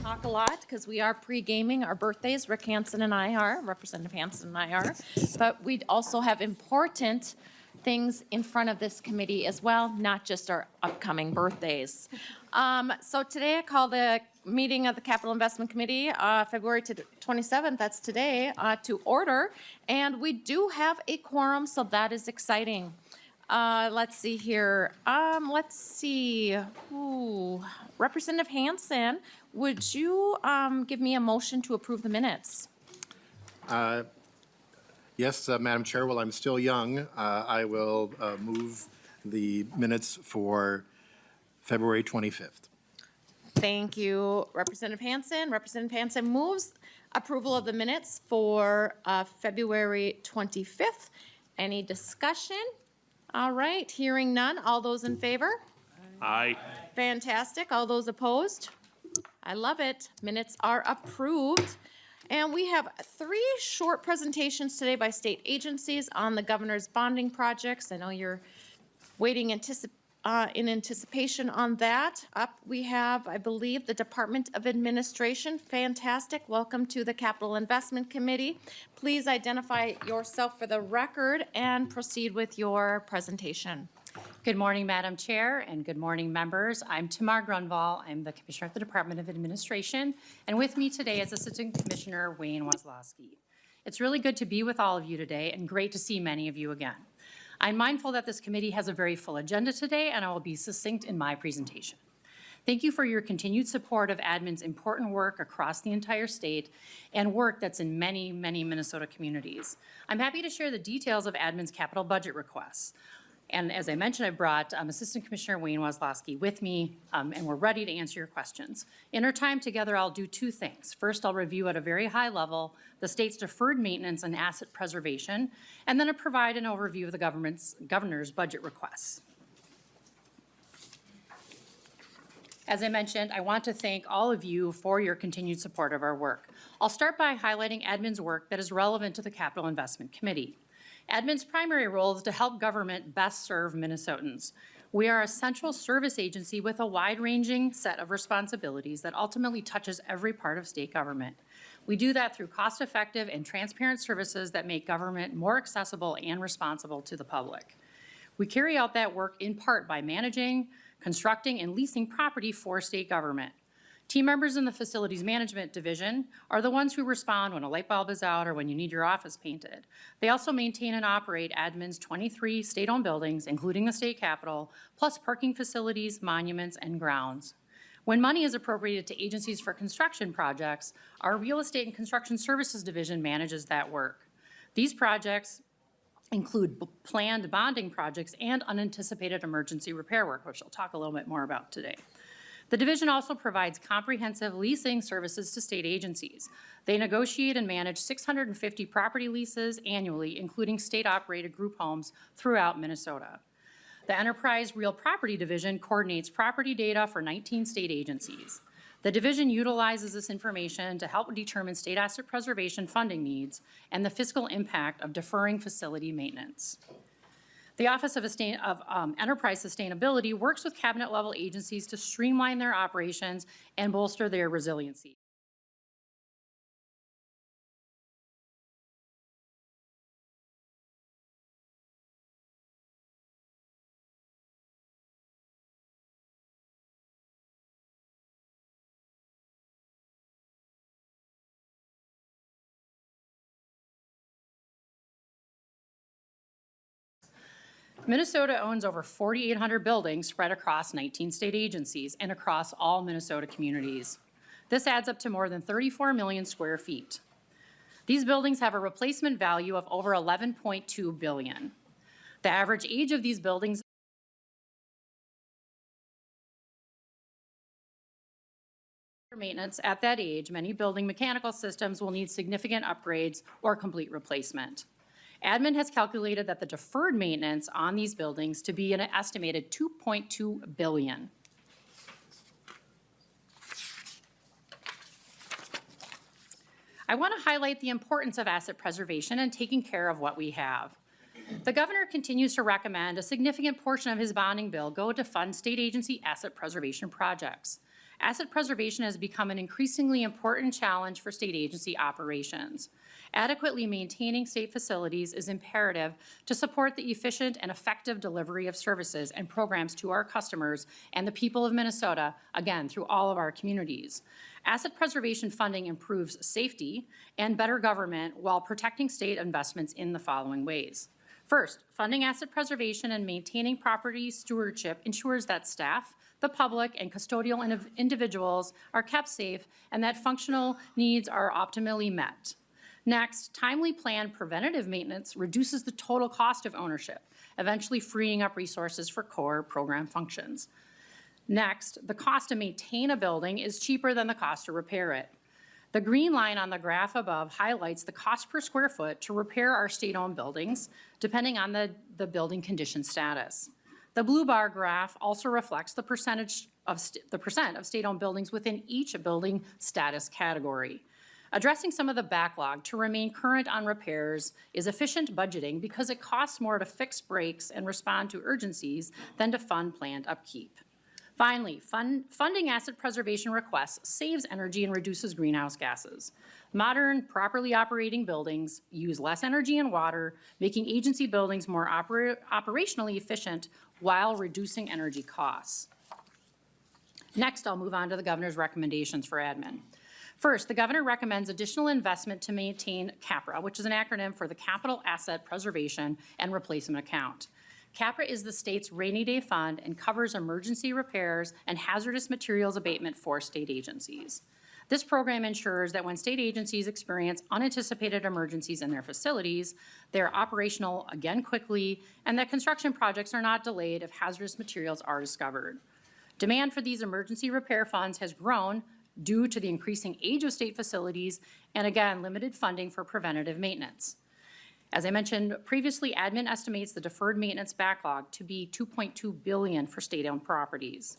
talk a lot because we are pre-gaming our birthdays. Rick Hansen and I are, Representative Hansen and I are. But we also have important things in front of this committee as well, not just our upcoming birthdays. So today I call the meeting of the Capital Investment Committee, February 27th, that's today, to order. And we do have a quorum, so that is exciting. Let's see here. Let's see. Ooh. Representative Hansen, would you give me a motion to approve the minutes? Yes, Madam Chair, while I'm still young, I will move the minutes for February 25th. Thank you, Representative Hansen. Representative Hansen moves approval of the minutes for February 25th. Any discussion? All right, hearing none. All those in favor? Aye. Fantastic. All those opposed? I love it. Minutes are approved. And we have 3 short presentations today by state agencies on the governor's bonding projects. I know you're waiting in anticipation on that. Up we have, I believe, the Department of Administration. Fantastic. Welcome to the Capital Investment Committee. Please identify yourself for the record and proceed with your presentation. Good morning, Madam Chair, and good morning, members. I'm Tamar Grunwald. I'm the Commissioner at the Department of Administration, and with me today is Assistant Commissioner Wayne Wazlowski. It's really good to be with all of you today and great to see many of you again. I'm mindful that this committee has a very full agenda today, and I will be succinct in my presentation. Thank you for your continued support of admin's important work across the entire state and work that's in many, many Minnesota communities. I'm happy to share the details of admin's capital budget requests. And as I mentioned, I brought Assistant Commissioner Wayne Wazlowski with me, and we're ready to answer your questions. In our time together, I'll do 2 things. First, I'll review at a very high level the state's deferred maintenance and asset preservation, and then I'll provide an overview of the governor's budget requests. As I mentioned, I want to thank all of you for your continued support of our work. I'll start by highlighting admin's work that is relevant to the Capital Investment Committee. Admin's primary role is to help government best serve Minnesotans. We are a central service agency with a wide-ranging set of responsibilities that ultimately touches every part of state government. We do that through cost-effective and transparent services that make government more accessible and responsible to the public. We carry out that work in part by managing, constructing, and leasing property for state government. Team members in the Facilities Management Division are the ones who respond when a light bulb is out or when you need your office painted. They also maintain and operate admin's 23 state-owned buildings, including the state capitol, plus parking facilities, monuments, and grounds. When money is appropriated to agencies for construction projects, our Real Estate and Construction Services Division manages that work. These projects include planned bonding projects and unanticipated emergency repair work, which I'll talk a little bit more about today. The division also provides comprehensive leasing services to state agencies. They negotiate and manage 650 property leases annually, including state-operated group homes throughout Minnesota. The Enterprise Real Property Division coordinates property data for 19 state agencies. The division utilizes this information to help determine state asset preservation funding needs and the fiscal impact of deferring facility maintenance. The Office of Enterprise Sustainability works with cabinet-level agencies to streamline their operations and bolster their resiliency. Minnesota owns over 4,800 buildings spread across 19 state agencies and across all Minnesota communities. This adds up to more than 34 million square feet. These buildings have a replacement value of over $11.2 billion. The average age of these buildings maintenance at that age, many building mechanical systems will need significant upgrades or complete replacement. Admin has calculated that the deferred maintenance on these buildings to be an estimated $2.2 billion. I want to highlight the importance of asset preservation and taking care of what we have. The governor continues to recommend a significant portion of his bonding bill go to fund state agency asset preservation projects. Asset preservation has become an increasingly important challenge for state agency operations. Adequately maintaining state facilities is imperative to support the efficient and effective delivery of services and programs to our customers and the people of Minnesota, again, through all of our communities. Asset preservation funding improves safety and better government while protecting state investments in the following ways. First, funding asset preservation and maintaining property stewardship ensures that staff, the public, and custodial individuals are kept safe and that functional needs are optimally met. Next, timely planned preventative maintenance reduces the total cost of ownership, eventually freeing up resources for core program functions. Next, the cost to maintain a building is cheaper than the cost to repair it. The green line on the graph above highlights the cost per square foot to repair our state-owned buildings, depending on the building condition status. The blue bar graph also reflects the percent of state-owned buildings within each building status category. Addressing some of the backlog to remain current on repairs is efficient budgeting because it costs more to fix breaks and respond to urgencies than to fund planned upkeep. Finally, funding asset preservation requests saves energy and reduces greenhouse gases. Modern, properly operating buildings use less energy and water, making agency buildings more operationally efficient while reducing energy costs. Next, I'll move on to the governor's recommendations for admin. First, the governor recommends additional investment to maintain CAPRA, which is an acronym for the Capital Asset Preservation and Replacement Account. CAPRA is the state's rainy day fund and covers emergency repairs and hazardous materials abatement for state agencies. This program ensures that when state agencies experience unanticipated emergencies in their facilities, they are operational again quickly, and that construction projects are not delayed if hazardous materials are discovered. Demand for these emergency repair funds has grown due to the increasing age of state facilities and, again, limited funding for preventative maintenance. As I mentioned previously, admin estimates the deferred maintenance backlog to be $2.2 billion for state-owned properties.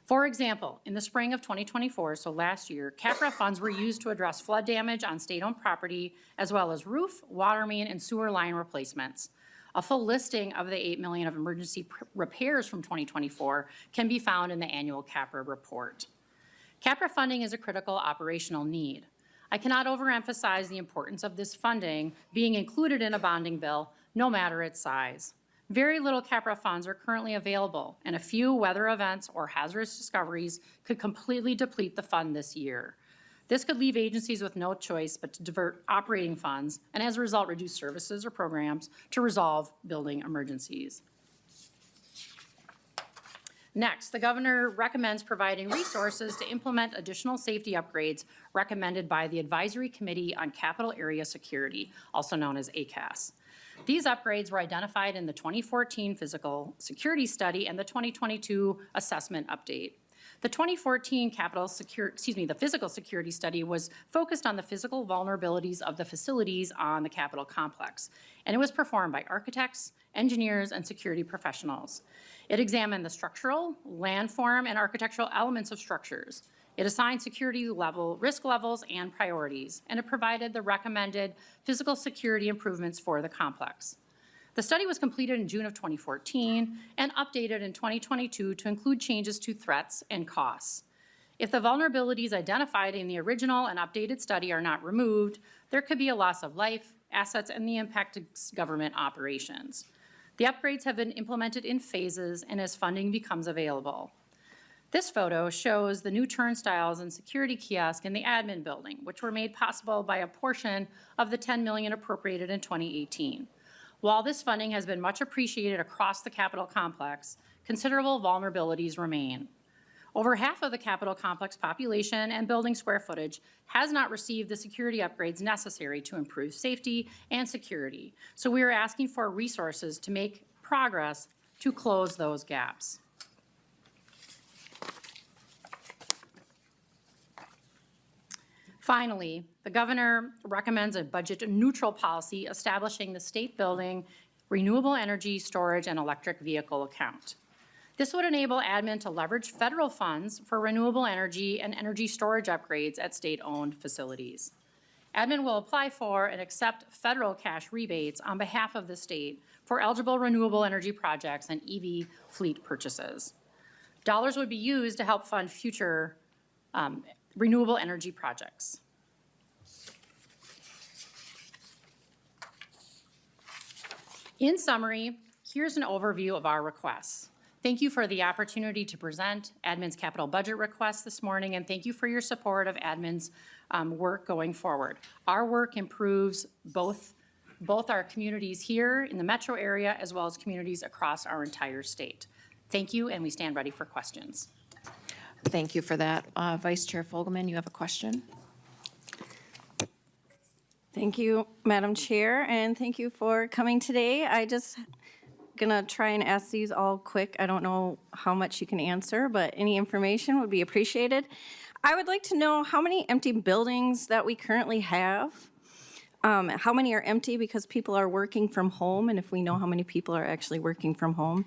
For example, in the spring of 2024, so last year, CAPRA funds were used to address flood damage on state-owned property, as well as roof, water main, and sewer line replacements. A full listing of the $8 million of emergency repairs from 2024 can be found in the annual CAPRA report. CAPRA funding is a critical operational need. I cannot overemphasize the importance of this funding being included in a bonding bill, no matter its size. Very little CAPRA funds are currently available, and a few weather events or hazardous discoveries could completely deplete the fund this year. This could leave agencies with no choice but to divert operating funds, and as a result, reduce services or programs to resolve building emergencies. Next, the governor recommends providing resources to implement additional safety upgrades recommended by the Advisory Committee on Capital Area Security, also known as ACAS. These upgrades were identified in the 2014 Physical Security Study and the 2022 Assessment Update. The 2014 the Physical Security Study was focused on the physical vulnerabilities of the facilities on the Capitol complex, and it was performed by architects, engineers, and security professionals. It examined the structural, landform, and architectural elements of structures. It assigned security risk levels and priorities, and it provided the recommended physical security improvements for the complex. The study was completed in June of 2014 and updated in 2022 to include changes to threats and costs. If the vulnerabilities identified in the original and updated study are not removed, there could be a loss of life, assets, and the impact to government operations. The upgrades have been implemented in phases and as funding becomes available. This photo shows the new turnstiles and security kiosk in the admin building, which were made possible by a portion of the $10 million appropriated in 2018. While this funding has been much appreciated across the Capitol complex, considerable vulnerabilities remain. Over half of the Capitol complex population and building square footage has not received the security upgrades necessary to improve safety and security. So we are asking for resources to make progress to close those gaps. Finally, the governor recommends a budget-neutral policy establishing the state building renewable energy storage and electric vehicle account. This would enable admin to leverage federal funds for renewable energy and energy storage upgrades at state-owned facilities. Admin will apply for and accept federal cash rebates on behalf of the state for eligible renewable energy projects and EV fleet purchases. Dollars would be used to help fund future renewable energy projects. In summary, here's an overview of our requests. Thank you for the opportunity to present admin's capital budget request this morning, and thank you for your support of admin's work going forward. Our work improves both our communities here in the metro area as well as communities across our entire state. Thank you, and we stand ready for questions. Thank you for that. Vice Chair Fogelman, you have a question? Thank you, Madam Chair, and thank you for coming today. I just gonna try and ask these all quick. I don't know how much you can answer, but any information would be appreciated. I would like to know how many empty buildings that we currently have. How many are empty because people are working from home, and if we know how many people are actually working from home?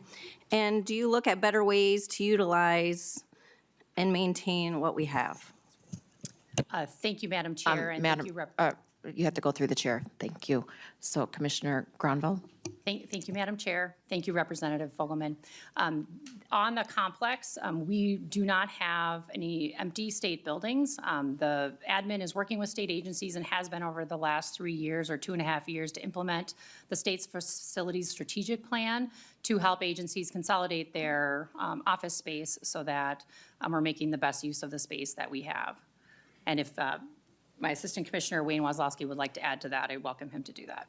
And do you look at better ways to utilize and maintain what we have? Thank you, Madam Chair, and thank you, You have to go through the chair. Thank you. So Commissioner Gronville? Thank you, Madam Chair. Thank you, Representative Fogelman. On the complex, we do not have any empty state buildings. The admin is working with state agencies and has been over the last 3 years or 2.5 years to implement the state's facilities strategic plan to help agencies consolidate their office space so that we're making the best use of the space that we have. And if my Assistant Commissioner Wayne Wazlowski would like to add to that, I welcome him to do that.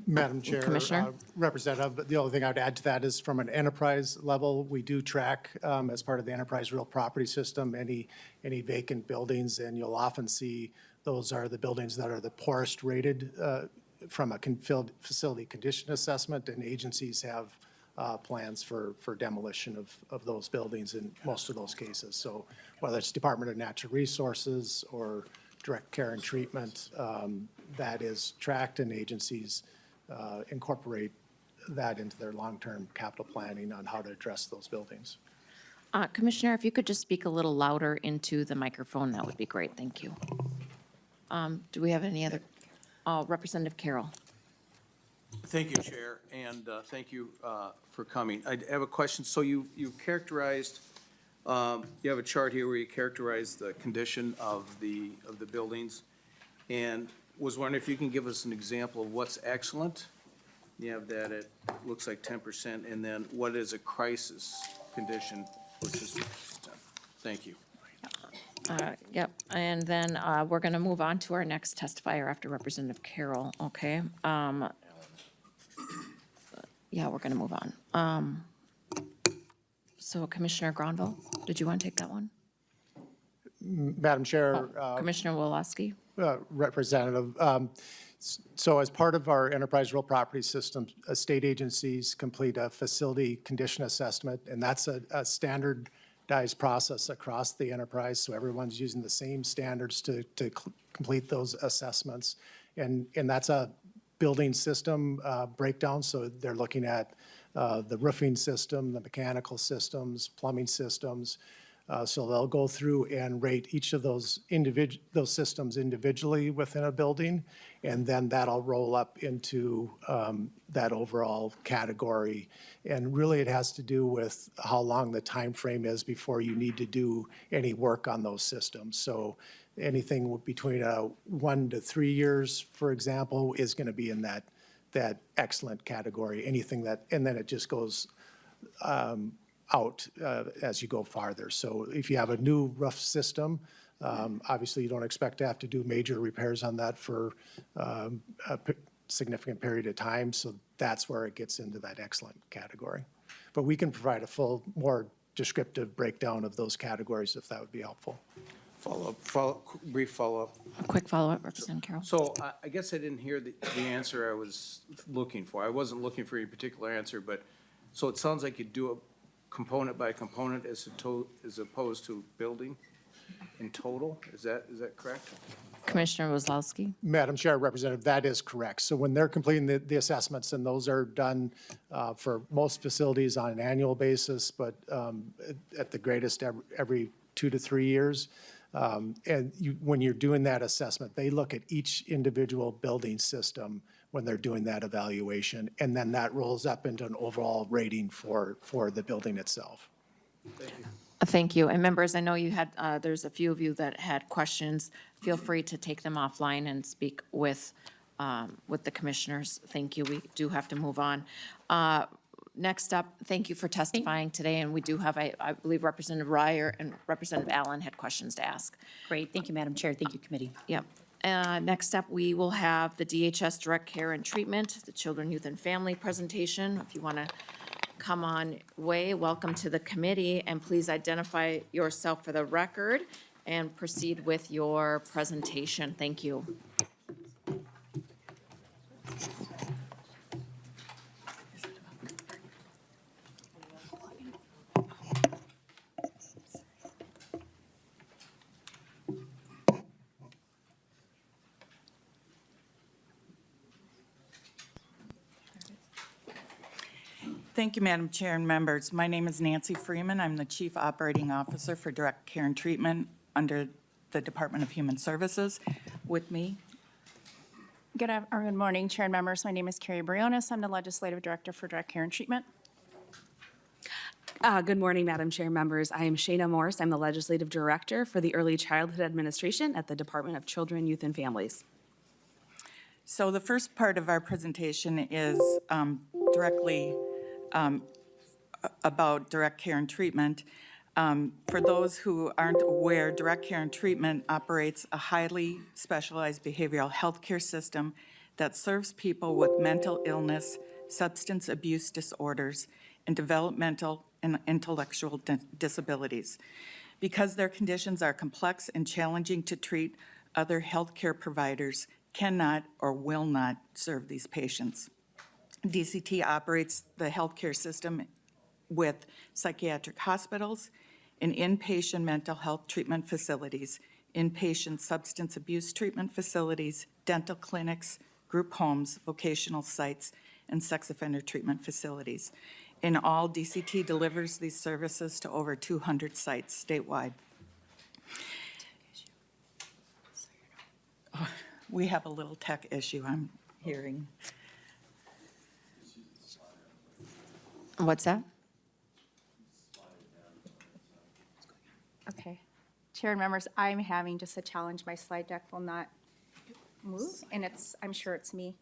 Madam Chair. Commissioner? Representative, the only thing I'd add to that is from an enterprise level, we do track as part of the enterprise real property system, any vacant buildings, and you'll often see those are the buildings that are the poorest rated from a facility condition assessment, and agencies have plans for demolition of those buildings in most of those cases. So whether it's Department of Natural Resources or direct care and treatment, that is tracked, and agencies incorporate that into their long-term capital planning on how to address those buildings. Commissioner, if you could just speak a little louder into the microphone, that would be great. Thank you. Do we have any other? Representative Carroll. Thank you, Chair, and thank you for coming. I have a question. So you characterized, you have a chart here where you characterize the condition of the buildings, and was wondering if you can give us an example of what's excellent. You have that at, looks like 10%, and then what is a crisis condition versus 10%? Thank you. Yep, and then we're going to move on to our next testifier after Representative Carroll, okay? Yeah, we're going to move on. So Commissioner Gronville, did you want to take that one? Madam Chair. Commissioner Woloski? Representative, so as part of our enterprise real property system, state agencies complete a facility condition assessment, and that's a standardized process across the enterprise, so everyone's using the same standards to complete those assessments. And that's a building system breakdown, so they're looking at the roofing system, the mechanical systems, plumbing systems. So they'll go through and rate each of those systems individually within a building, and then that'll roll up into that overall category. And really, it has to do with how long the time frame is before you need to do any work on those systems. So anything between 1 to 3 years, for example, is going to be in that excellent category. Anything that, and then it just goes out as you go farther. So if you have a new roof system, obviously you don't expect to have to do major repairs on that for a significant period of time. So that's where it gets into that excellent category. But we can provide a full, more descriptive breakdown of those categories if that would be helpful. Brief follow-up. A quick follow-up, Representative Carroll. So I guess I didn't hear the answer I was looking for. I wasn't looking for any particular answer, but, so it sounds like you do a component by component as opposed to building in total? Is that correct? Commissioner Wozlowski? Madam Chair, Representative, that is correct. So when they're completing the assessments, and those are done for most facilities on an annual basis, but at the greatest every 2 to 3 years. And when you're doing that assessment, they look at each individual building system when they're doing that evaluation, and then that rolls up into an overall rating for the building itself. Thank you. Thank you. And members, I know you had, there's a few of you that had questions. Feel free to take them offline and speak with the commissioners. Thank you. We do have to move on. Next up, thank you for testifying today, and we do have, I believe Representative Ryer and Representative Allen had questions to ask. Great. Thank you, Madam Chair. Thank you, committee. Yep. Next up, we will have the DHS Direct Care and Treatment, the Children, Youth, and Family presentation. If you want to come on way, welcome to the committee, and please identify yourself for the record and proceed with your presentation. Thank you. Thank you, Madam Chair and members. My name is Nancy Freeman. I'm the Chief Operating Officer for Direct Care and Treatment under the Department of Human Services. With me, Good morning, Chair and members. My name is Carrie Briones. I'm the Legislative Director for Direct Care and Treatment. Good morning, Madam Chair, members. I am Shayna Morse. I'm the Legislative Director for the Early Childhood Administration at the Department of Children, Youth, and Families. so the first part of our presentation is directly about direct care and treatment. For those who aren't aware, direct care and treatment operates a highly specialized behavioral health care system that serves people with mental illness, substance abuse disorders, and developmental and intellectual disabilities. Because their conditions are complex and challenging to treat, other healthcare providers cannot or will not serve these patients. DCT operates the healthcare system with psychiatric hospitals and inpatient mental health treatment facilities, inpatient substance abuse treatment facilities, dental clinics, group homes, vocational sites, and sex offender treatment facilities. In all, DCT delivers these services to over 200 sites statewide. We have a little tech issue, I'm hearing. What's that? Okay. Chair and members, I'm having just a challenge. My slide deck will not move, and I'm sure it's me.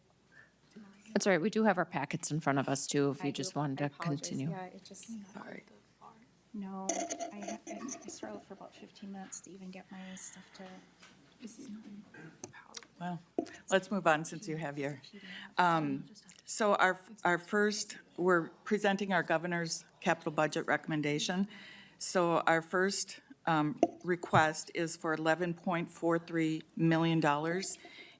That's all right. We do have our packets in front of us too, if I you do. just wanted I to apologize. continue. Yeah, it just. No, I struggled for about 15 minutes to even get my stuff to. Well, let's move on since you have your, so our first, we're presenting our governor's capital budget recommendation. So our first request is for $11.43 million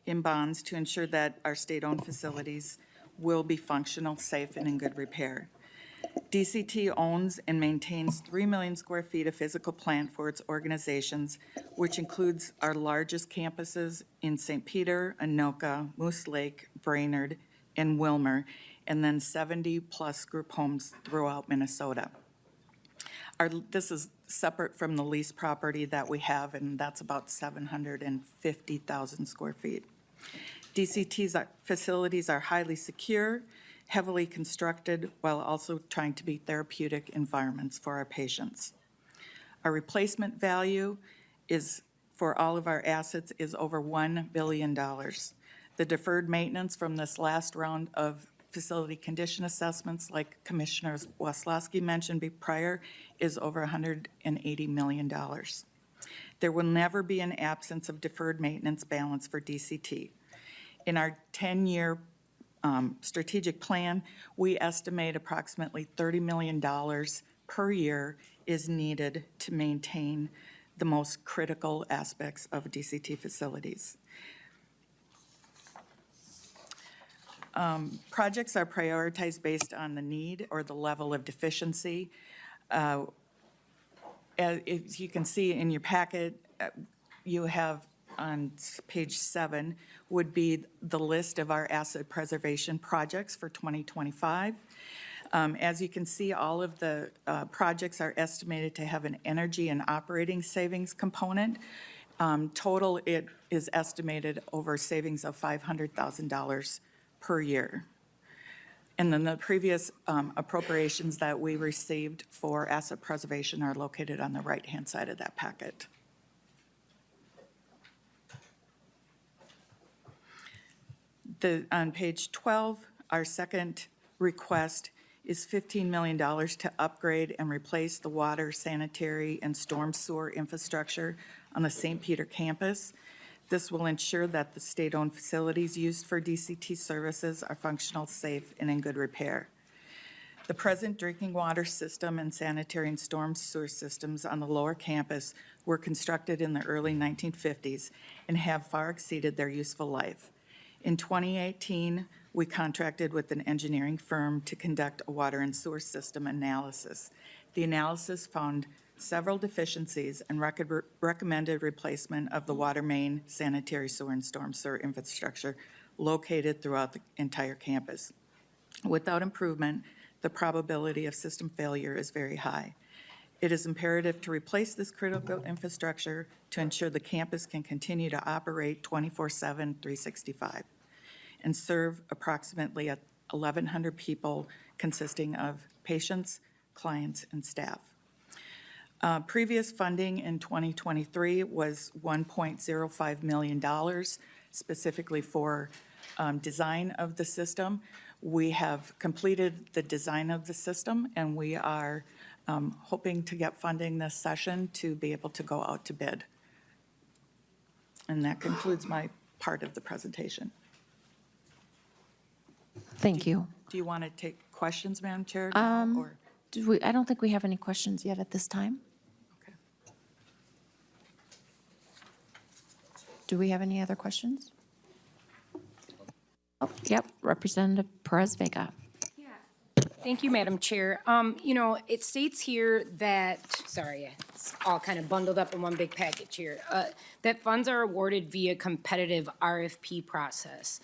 in bonds to ensure that our state-owned facilities will be functional, safe, and in good repair. DCT owns and maintains 3 million square feet of physical plant for its organizations, which includes our largest campuses in St. Peter, Anoka, Moose Lake, Brainerd, and Wilmer, and then 70-plus group homes throughout Minnesota. This is separate from the lease property that we have, and that's about 750,000 square feet. DCT's facilities are highly secure, heavily constructed, while also trying to be therapeutic environments for our patients. Our replacement value is, for all of our assets, is over $1 billion. The deferred maintenance from this last round of facility condition assessments, like Commissioner Waslowski mentioned prior, is over $180 million. There will never be an absence of deferred maintenance balance for DCT. In our 10-year strategic plan, we estimate approximately $30 million per year is needed to maintain the most critical aspects of DCT facilities. Projects are prioritized based on the need or the level of deficiency. As you can see in your packet, you have on page 7 would be the list of our asset preservation projects for 2025. As you can see, all of the projects are estimated to have an energy and operating savings component. Total, it is estimated over savings of $500,000 per year. And then the previous appropriations that we received for asset preservation are located on the right-hand side of that packet. On page 12, our second request is $15 million to upgrade and replace the water, sanitary, and storm sewer infrastructure on the St. Peter campus. This will ensure that the state-owned facilities used for DCT services are functional, safe, and in good repair. The present drinking water system and sanitary and storm sewer systems on the lower campus were constructed in the early 1950s and have far exceeded their useful life. In 2018, we contracted with an engineering firm to conduct a water and sewer system analysis. The analysis found several deficiencies and recommended replacement of the water main, sanitary sewer, and storm sewer infrastructure located throughout the entire campus. Without improvement, the probability of system failure is very high. It is imperative to replace this critical infrastructure to ensure the campus can continue to operate 24/7, 365, and serve approximately 1,100 people consisting of patients, clients, and staff. Previous funding in 2023 was $1.05 million specifically for design of the system. We have completed the design of the system, and we are hoping to get funding this session to be able to go out to bid. And that concludes my part of the presentation. Thank you. Do you want to take questions, Madam Chair? Or I don't think we have any questions yet at this time. okay. Do we have any other questions? Oh, yep, Representative Perez-Vega. Thank you, Madam Chair. It states here that, sorry, it's all kind of bundled up in one big package here, that funds are awarded via competitive RFP process.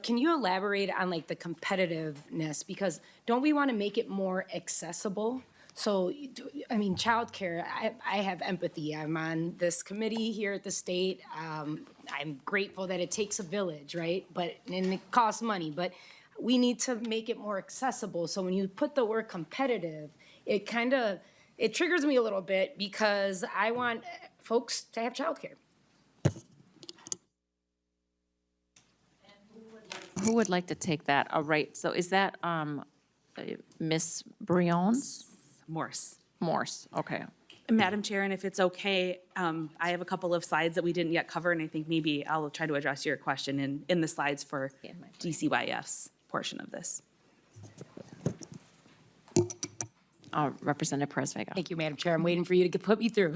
Can you elaborate on like the competitiveness? Because don't we want to make it more accessible? So, childcare, I have empathy. I'm on this committee here at the state. I'm grateful that it takes a village, right? And it costs money, but we need to make it more accessible. So when you put the word competitive, it triggers me a little bit because I want folks to have childcare. Who would like to take that? All right, so is that Ms. Brion's? Morse, okay. Madam Chair, and if it's okay, I have a couple of slides that we didn't yet cover, and I think maybe I'll try to address your question in the slides for DCYF's portion of this. Representative Perez-Vega. Thank you, Madam Chair. I'm waiting for you to put me through.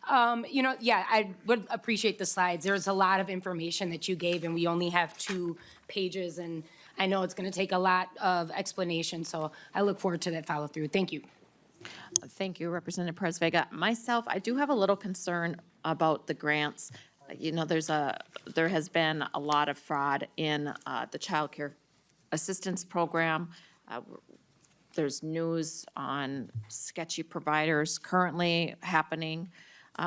I would appreciate the slides. There's a lot of information that you gave, and we only have 2 pages, and I know it's going to take a lot of explanation, so I look forward to that follow-through. Thank you. Thank you, Representative Perez-Vega. Myself, I do have a little concern about the grants. There has been a lot of fraud in the child care assistance program. There's news on sketchy providers currently happening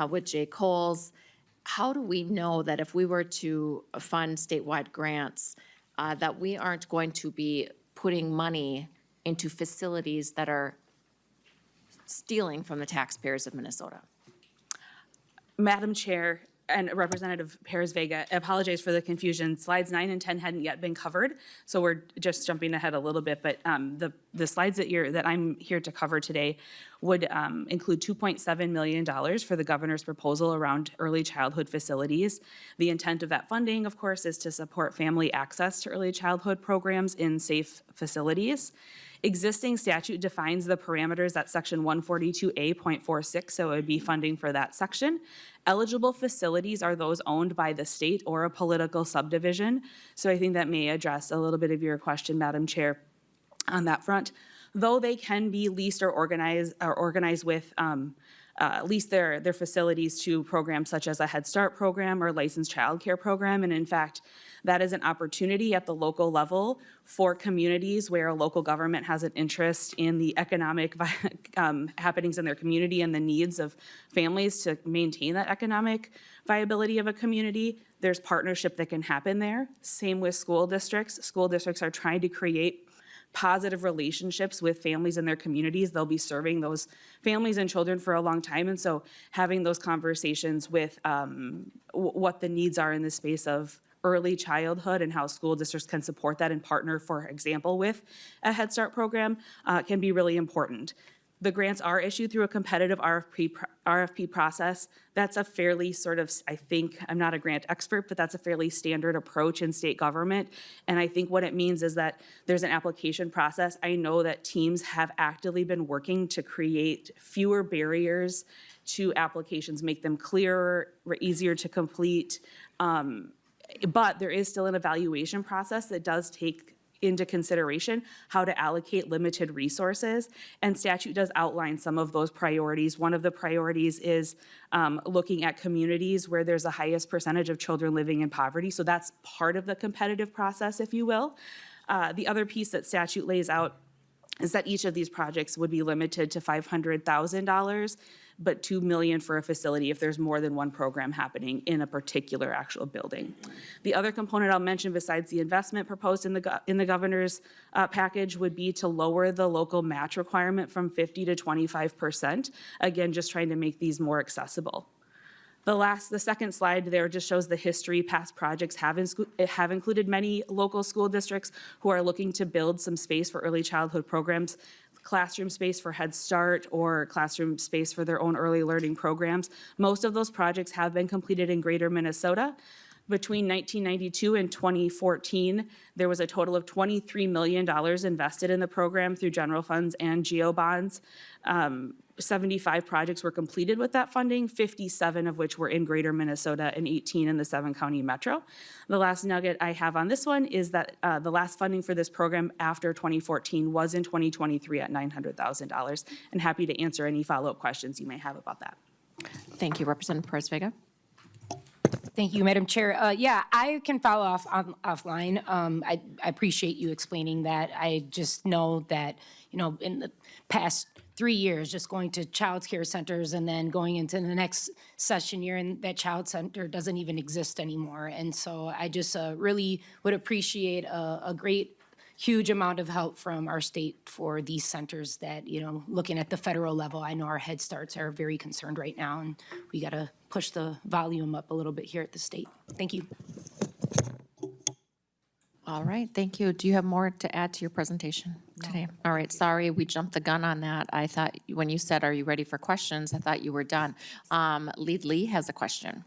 with J. Coles. How do we know that if we were to fund statewide grants, that we aren't going to be putting money into facilities that are stealing from the taxpayers of Minnesota? Madam Chair and Representative Perez-Vega, I apologize for the confusion. Slides 9 and 10 hadn't yet been covered, so we're just jumping ahead a little bit. But the slides that I'm here to cover today would include $2.7 million for the governor's proposal around early childhood facilities. The intent of that funding, of course, is to support family access to early childhood programs in safe facilities. Existing statute defines the parameters at section 142A.46, so it would be funding for that section. Eligible facilities are those owned by the state or a political subdivision. So I think that may address a little bit of your question, Madam Chair, on that front. Though they can be leased or organized with lease their facilities to programs such as a Head Start program or licensed child care program. And in fact, that is an opportunity at the local level for communities where a local government has an interest in the economic happenings in their community and the needs of families to maintain that economic viability of a community. There's partnership that can happen there. Same with school districts. School districts are trying to create positive relationships with families in their communities. They'll be serving those families and children for a long time. And so having those conversations with what the needs are in the space of early childhood and how school districts can support that and partner, for example, with a Head Start program can be really important. The grants are issued through a competitive RFP process. That's a fairly sort of, I think, I'm not a grant expert, but that's a fairly standard approach in state government. And I think what it means is that there's an application process. I know that teams have actively been working to create fewer barriers to applications, make them clearer, easier to complete. But there is still an evaluation process that does take into consideration how to allocate limited resources, and statute does outline some of those priorities. One of the priorities is looking at communities where there's the highest percentage of children living in poverty, so that's part of the competitive process, if you will. The other piece that statute lays out is that each of these projects would be limited to $500,000, but $2 million for a facility if there's more than one program happening in a particular actual building. The other component I'll mention besides the investment proposed in the governor's package would be to lower the local match requirement from 50 to 25%. Again, just trying to make these more accessible. The second slide there just shows the history. Past projects have included many local school districts who are looking to build some space for early childhood programs, classroom space for Head Start or classroom space for their own early learning programs. Most of those projects have been completed in Greater Minnesota. Between 1992 and 2014, there was a total of $23 million invested in the program through general funds and GO bonds. 75 projects were completed with that funding, 57 of which were in Greater Minnesota and 18 in the 7-county metro. The last nugget I have on this one is that the last funding for this program after 2014 was in 2023 at $900,000. And happy to answer any follow-up questions you may have about that. Thank you, Representative Perez-Vega. Thank you, Madam Chair. Yeah, I can follow offline. I appreciate you explaining that. I just know that, in the past 3 years, just going to child care centers and then going into the next session year, and that child center doesn't even exist anymore. And so I just really would appreciate a great, huge amount of help from our state for these centers that, looking at the federal level, I know our Head Starts are very concerned right now, and we got to push the volume up a little bit here at the state. Thank you. All right, thank you. Do you have more to add to your presentation today? All right, sorry, we jumped the gun on that. I thought, when you said, are you ready for questions? I thought you were done. Lead Lee has a question.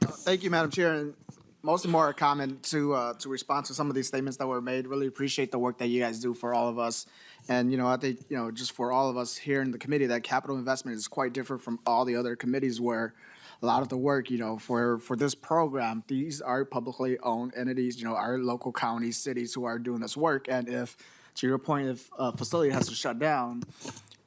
Thank you, Madam Chair, and mostly more a comment to respond to some of these statements that were made. Really appreciate the work that you guys do for all of us. And, I think, just for all of us here in the committee, that capital investment is quite different from all the other committees where a lot of the work, for this program, these are publicly owned entities, our local counties, cities who are doing this work. And if, to your point, if a facility has to shut down,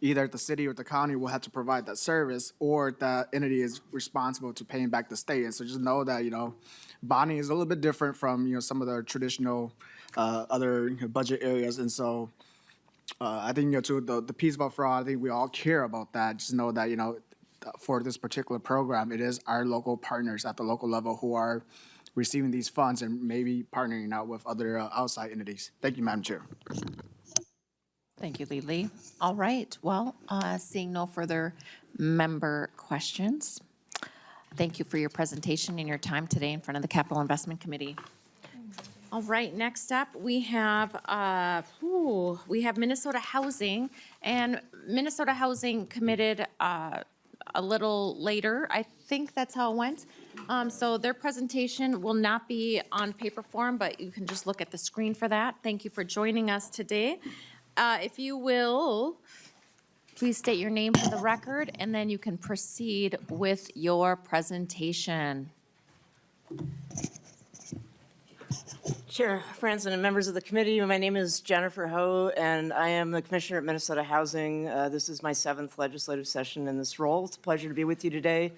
either the city or the county will have to provide that service, or the entity is responsible to paying back the state. And so just know that, bonding is a little bit different from, some of the traditional other budget areas. And so I think, too, the piece about fraud, I think we all care about that. Just know that, for this particular program, it is our local partners at the local level who are receiving these funds and maybe partnering out with other outside entities. Thank you, Madam Chair. Thank you, Lead Lee. All right, well, seeing no further member questions, thank you for your presentation and your time today in front of the Capital Investment Committee. All right, next up, we have Minnesota Housing, and Minnesota Housing committed a little later. I think that's how it went. So their presentation will not be on paper form, but you can just look at the screen for that. Thank you for joining us today. If you will, please state your name for the record, and then you can proceed with your presentation. Chair Franson and members of the committee, my name is Jennifer Ho, and I am the Commissioner at Minnesota Housing. This is my 7th legislative session in this role. It's a pleasure to be with you today,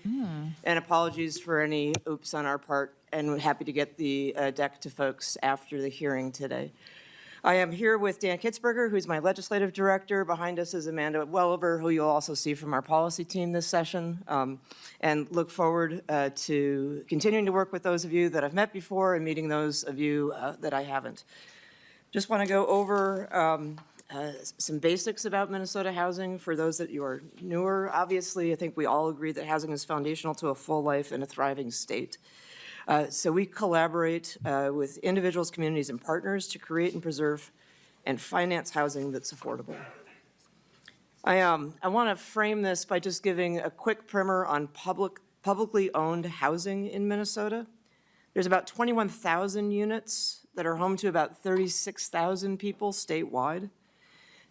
and apologies for any oops on our part, and we're happy to get the deck to folks after the hearing today. I am here with Dan Kitzberger, who's my legislative director. Behind us is Amanda Welliver, who you'll also see from our policy team this session, and look forward to continuing to work with those of you that I've met before and meeting those of you that I haven't. Just want to go over some basics about Minnesota housing for those that you are newer. Obviously, I think we all agree that housing is foundational to a full life and a thriving state. So we collaborate with individuals, communities, and partners to create and preserve and finance housing that's affordable. I want to frame this by just giving a quick primer on publicly owned housing in Minnesota. There's about 21,000 units that are home to about 36,000 people statewide.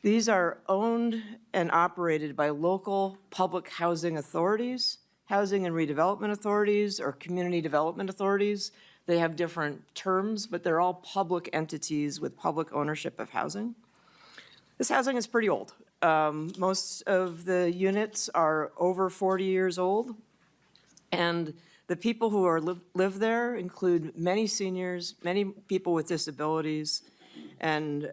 These are owned and operated by local public housing authorities, housing and redevelopment authorities, or community development authorities. They have different terms, but they're all public entities with public ownership of housing. This housing is pretty old. Most of the units are over 40 years old, and the people who live there include many seniors, many people with disabilities, and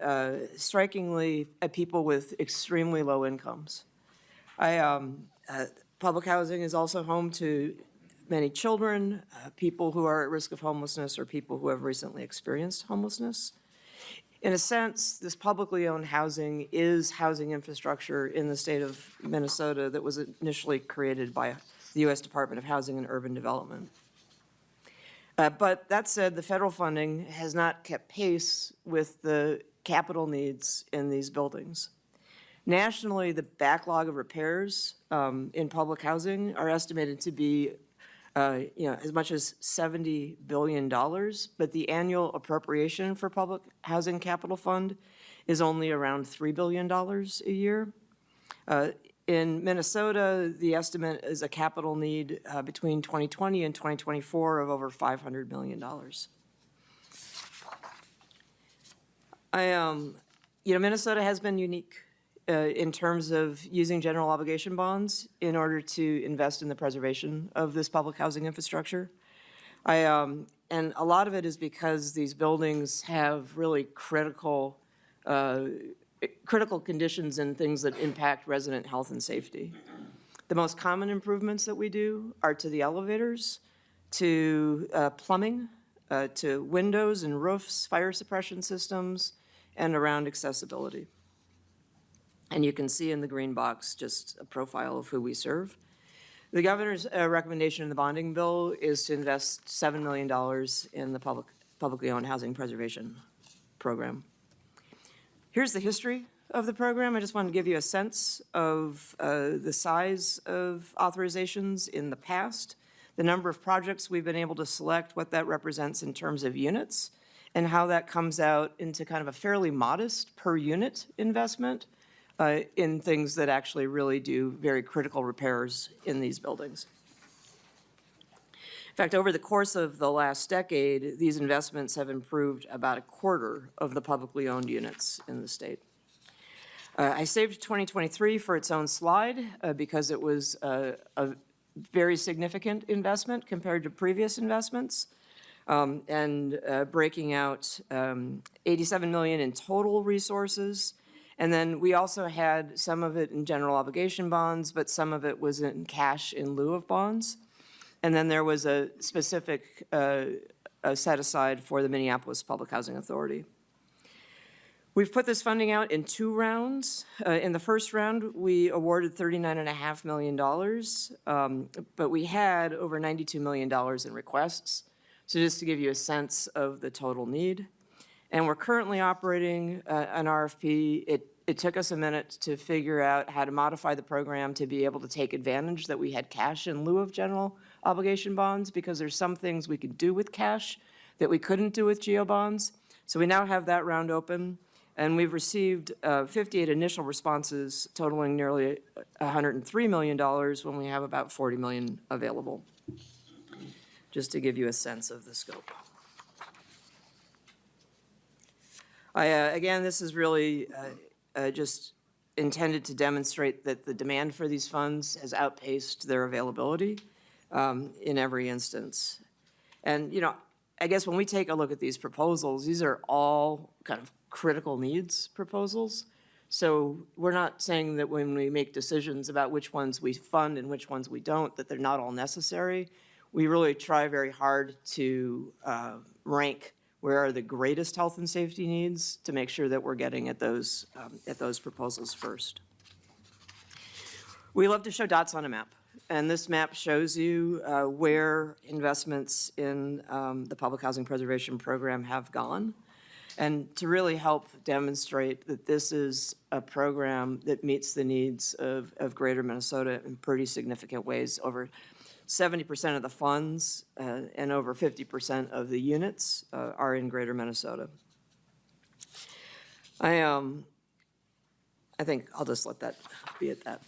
strikingly, people with extremely low incomes. Public housing is also home to many children, people who are at risk of homelessness, or people who have recently experienced homelessness. In a sense, this publicly owned housing is housing infrastructure in the state of Minnesota that was initially created by the U.S. Department of Housing and Urban Development. But that said, the federal funding has not kept pace with the capital needs in these buildings. Nationally, the backlog of repairs in public housing are estimated to be as much as $70 billion, but the annual appropriation for public housing capital fund is only around $3 billion a year. In Minnesota, the estimate is a capital need between 2020 and 2024 of over $500 million. Minnesota has been unique in terms of using general obligation bonds in order to invest in the preservation of this public housing infrastructure. And a lot of it is because these buildings have really critical conditions and things that impact resident health and safety. The most common improvements that we do are to the elevators, to plumbing, to windows and roofs, fire suppression systems, and around accessibility. And you can see in the green box just a profile of who we serve. The governor's recommendation in the bonding bill is to invest $7 million in the publicly owned housing preservation program. Here's the history of the program. I just want to give you a sense of the size of authorizations in the past, the number of projects we've been able to select, what that represents in terms of units, and how that comes out into kind of a fairly modest per unit investment in things that actually really do very critical repairs in these buildings. In fact, over the course of the last decade, these investments have improved about a quarter of the publicly owned units in the state. I saved 2023 for its own slide because it was a very significant investment compared to previous investments, and breaking out $87 million in total resources. And then we also had some of it in general obligation bonds, but some of it was in cash in lieu of bonds. And then there was a specific set aside for the Minneapolis Public Housing Authority. We've put this funding out in 2 rounds. In the first round, we awarded $39.5 million, but we had over $92 million in requests. So just to give you a sense of the total need. And we're currently operating an RFP. It took us a minute to figure out how to modify the program to be able to take advantage that we had cash in lieu of general obligation bonds, because there's some things we could do with cash that we couldn't do with GO bonds. So we now have that round open, and we've received 58 initial responses totaling nearly $103 million when we have about $40 million available, just to give you a sense of the scope. Again, this is really just intended to demonstrate that the demand for these funds has outpaced their availability in every instance. And, I guess when we take a look at these proposals, these are all kind of critical needs proposals. So we're not saying that when we make decisions about which ones we fund and which ones we don't, that they're not all necessary. We really try very hard to rank where are the greatest health and safety needs, to make sure that we're getting at those proposals first. We love to show dots on a map, and this map shows you where investments in the Public Housing Preservation Program have gone, and to really help demonstrate that this is a program that meets the needs of greater Minnesota in pretty significant ways. Over 70% of the funds and over 50% of the units are in greater Minnesota. I think I'll just let that be at that.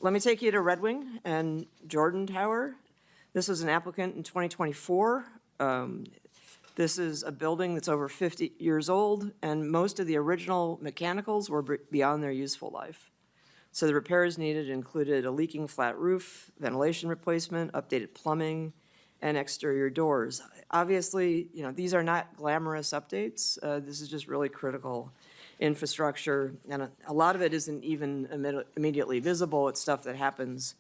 Let me take you to Red Wing and Jordan Tower. This was an applicant in 2024. This is a building that's over 50 years old, and most of the original mechanicals were beyond their useful life. So the repairs needed included a leaking flat roof, ventilation replacement, updated plumbing, and exterior doors. Obviously, these are not glamorous updates. This is just really critical infrastructure, and a lot of it isn't even immediately visible. It's stuff that happens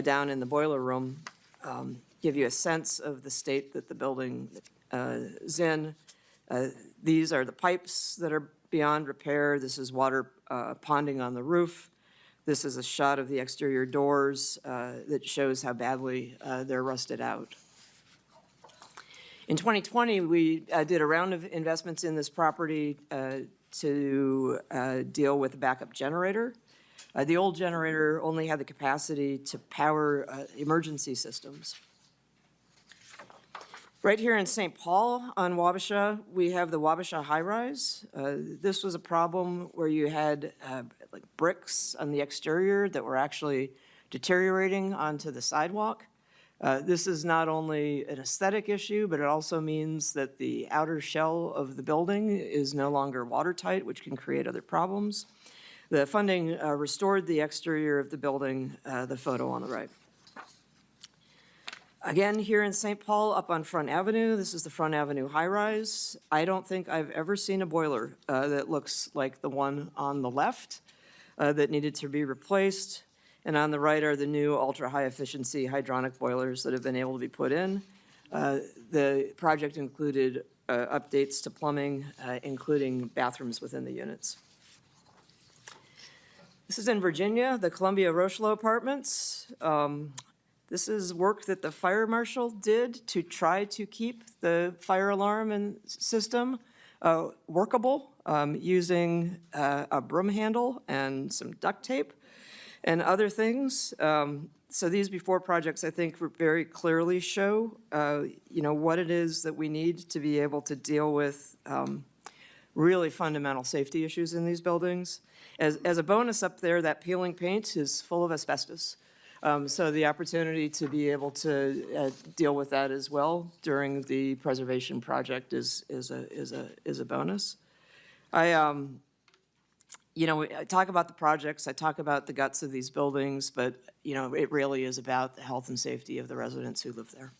down in the boiler room. Give you a sense of the state that the building is in. These are the pipes that are beyond repair. This is water ponding on the roof. This is a shot of the exterior doors that shows how badly they're rusted out. In 2020, we did a round of investments in this property to deal with a backup generator. The old generator only had the capacity to power emergency systems. Right here in St. Paul on Wabasha, we have the Wabasha High Rise. This was a problem where you had like bricks on the exterior that were actually deteriorating onto the sidewalk. This is not only an aesthetic issue, but it also means that the outer shell of the building is no longer watertight, which can create other problems. The funding restored the exterior of the building, the photo on the right. Again, here in St. Paul, up on Front Avenue, this is the Front Avenue high-rise. I don't think I've ever seen a boiler that looks like the one on the left that needed to be replaced. And on the right are the new ultra-high-efficiency hydronic boilers that have been able to be put in. The project included updates to plumbing, including bathrooms within the units. This is in Virginia, the Columbia Rocheleau Apartments. This is work that the fire marshal did to try to keep the fire alarm system workable using a broom handle and some duct tape and other things. So these before projects, I think, very clearly show, what it is that we need to be able to deal with really fundamental safety issues in these buildings. As a bonus up there, that peeling paint is full of asbestos. So the opportunity to be able to deal with that as well during the preservation project is a bonus. I talk about the projects, I talk about the guts of these buildings, but it really is about the health and safety of the residents who live there.